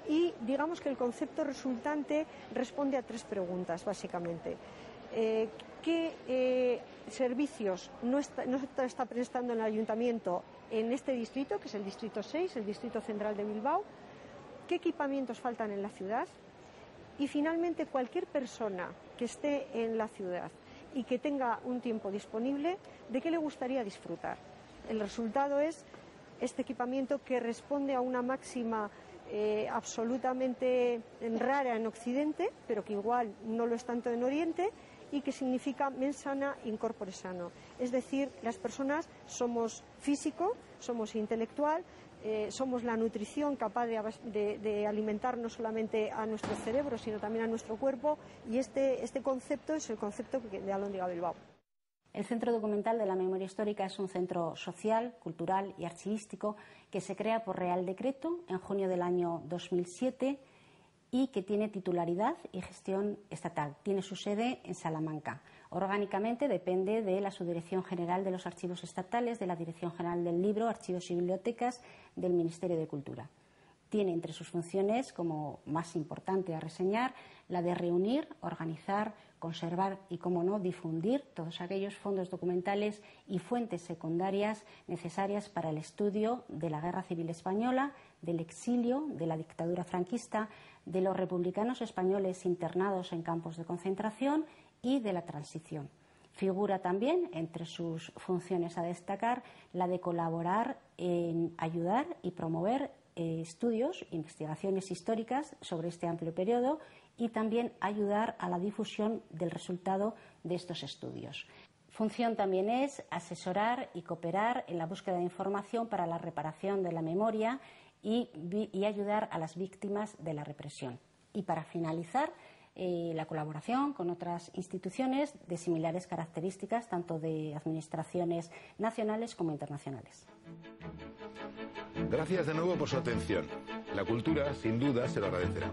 y digamos que el concepto resultante responde a 3 preguntas, básicamente. ¿Qué servicios no está prestando el ayuntamiento en este distrito, que es el distrito 6, el distrito central de Bilbao? ¿Qué equipamientos faltan en la ciudad? Y finalmente, cualquier persona que esté en la ciudad y que tenga un tiempo disponible, ¿de qué le gustaría disfrutar? El resultado es este equipamiento que responde a una máxima absolutamente rara en Occidente, pero que igual no lo es tanto en Oriente, y que significa mens sana in corpore sano. Es decir, las personas somos físico, somos intelectual, somos la nutrición capaz de alimentar no solamente a nuestro cerebro, sino también a nuestro cuerpo, y este concepto es el concepto de Alhóndiga Bilbao. El Centro Documental de la Memoria Histórica es un centro social, cultural y archivístico que se crea por Real Decreto en junio del año 2007 y que tiene titularidad y gestión estatal. Tiene su sede en Salamanca. Orgánicamente depende de la Subdirección General de los Archivos Estatales, de la Dirección General del Libro, Archivos y Bibliotecas del Ministerio de Cultura. Tiene entre sus funciones, como más importante a reseñar, la de reunir, organizar, conservar y, como no, difundir todos aquellos fondos documentales y fuentes secundarias necesarias para el estudio de la Guerra Civil Española, del exilio, de la dictadura franquista, de los republicanos españoles internados en campos de concentración y de la transición. Figura también entre sus funciones a destacar la de colaborar en ayudar y promover estudios, investigaciones históricas sobre este amplio periodo y también ayudar a la difusión del resultado de estos estudios. Función también es asesorar y cooperar en la búsqueda de información para la reparación de la memoria y ayudar a las víctimas de la represión. Y para finalizar, la colaboración con otras instituciones de similares características, tanto de administraciones nacionales como internacionales. Gracias de nuevo por su atención. La cultura, sin duda, se lo agradecerá.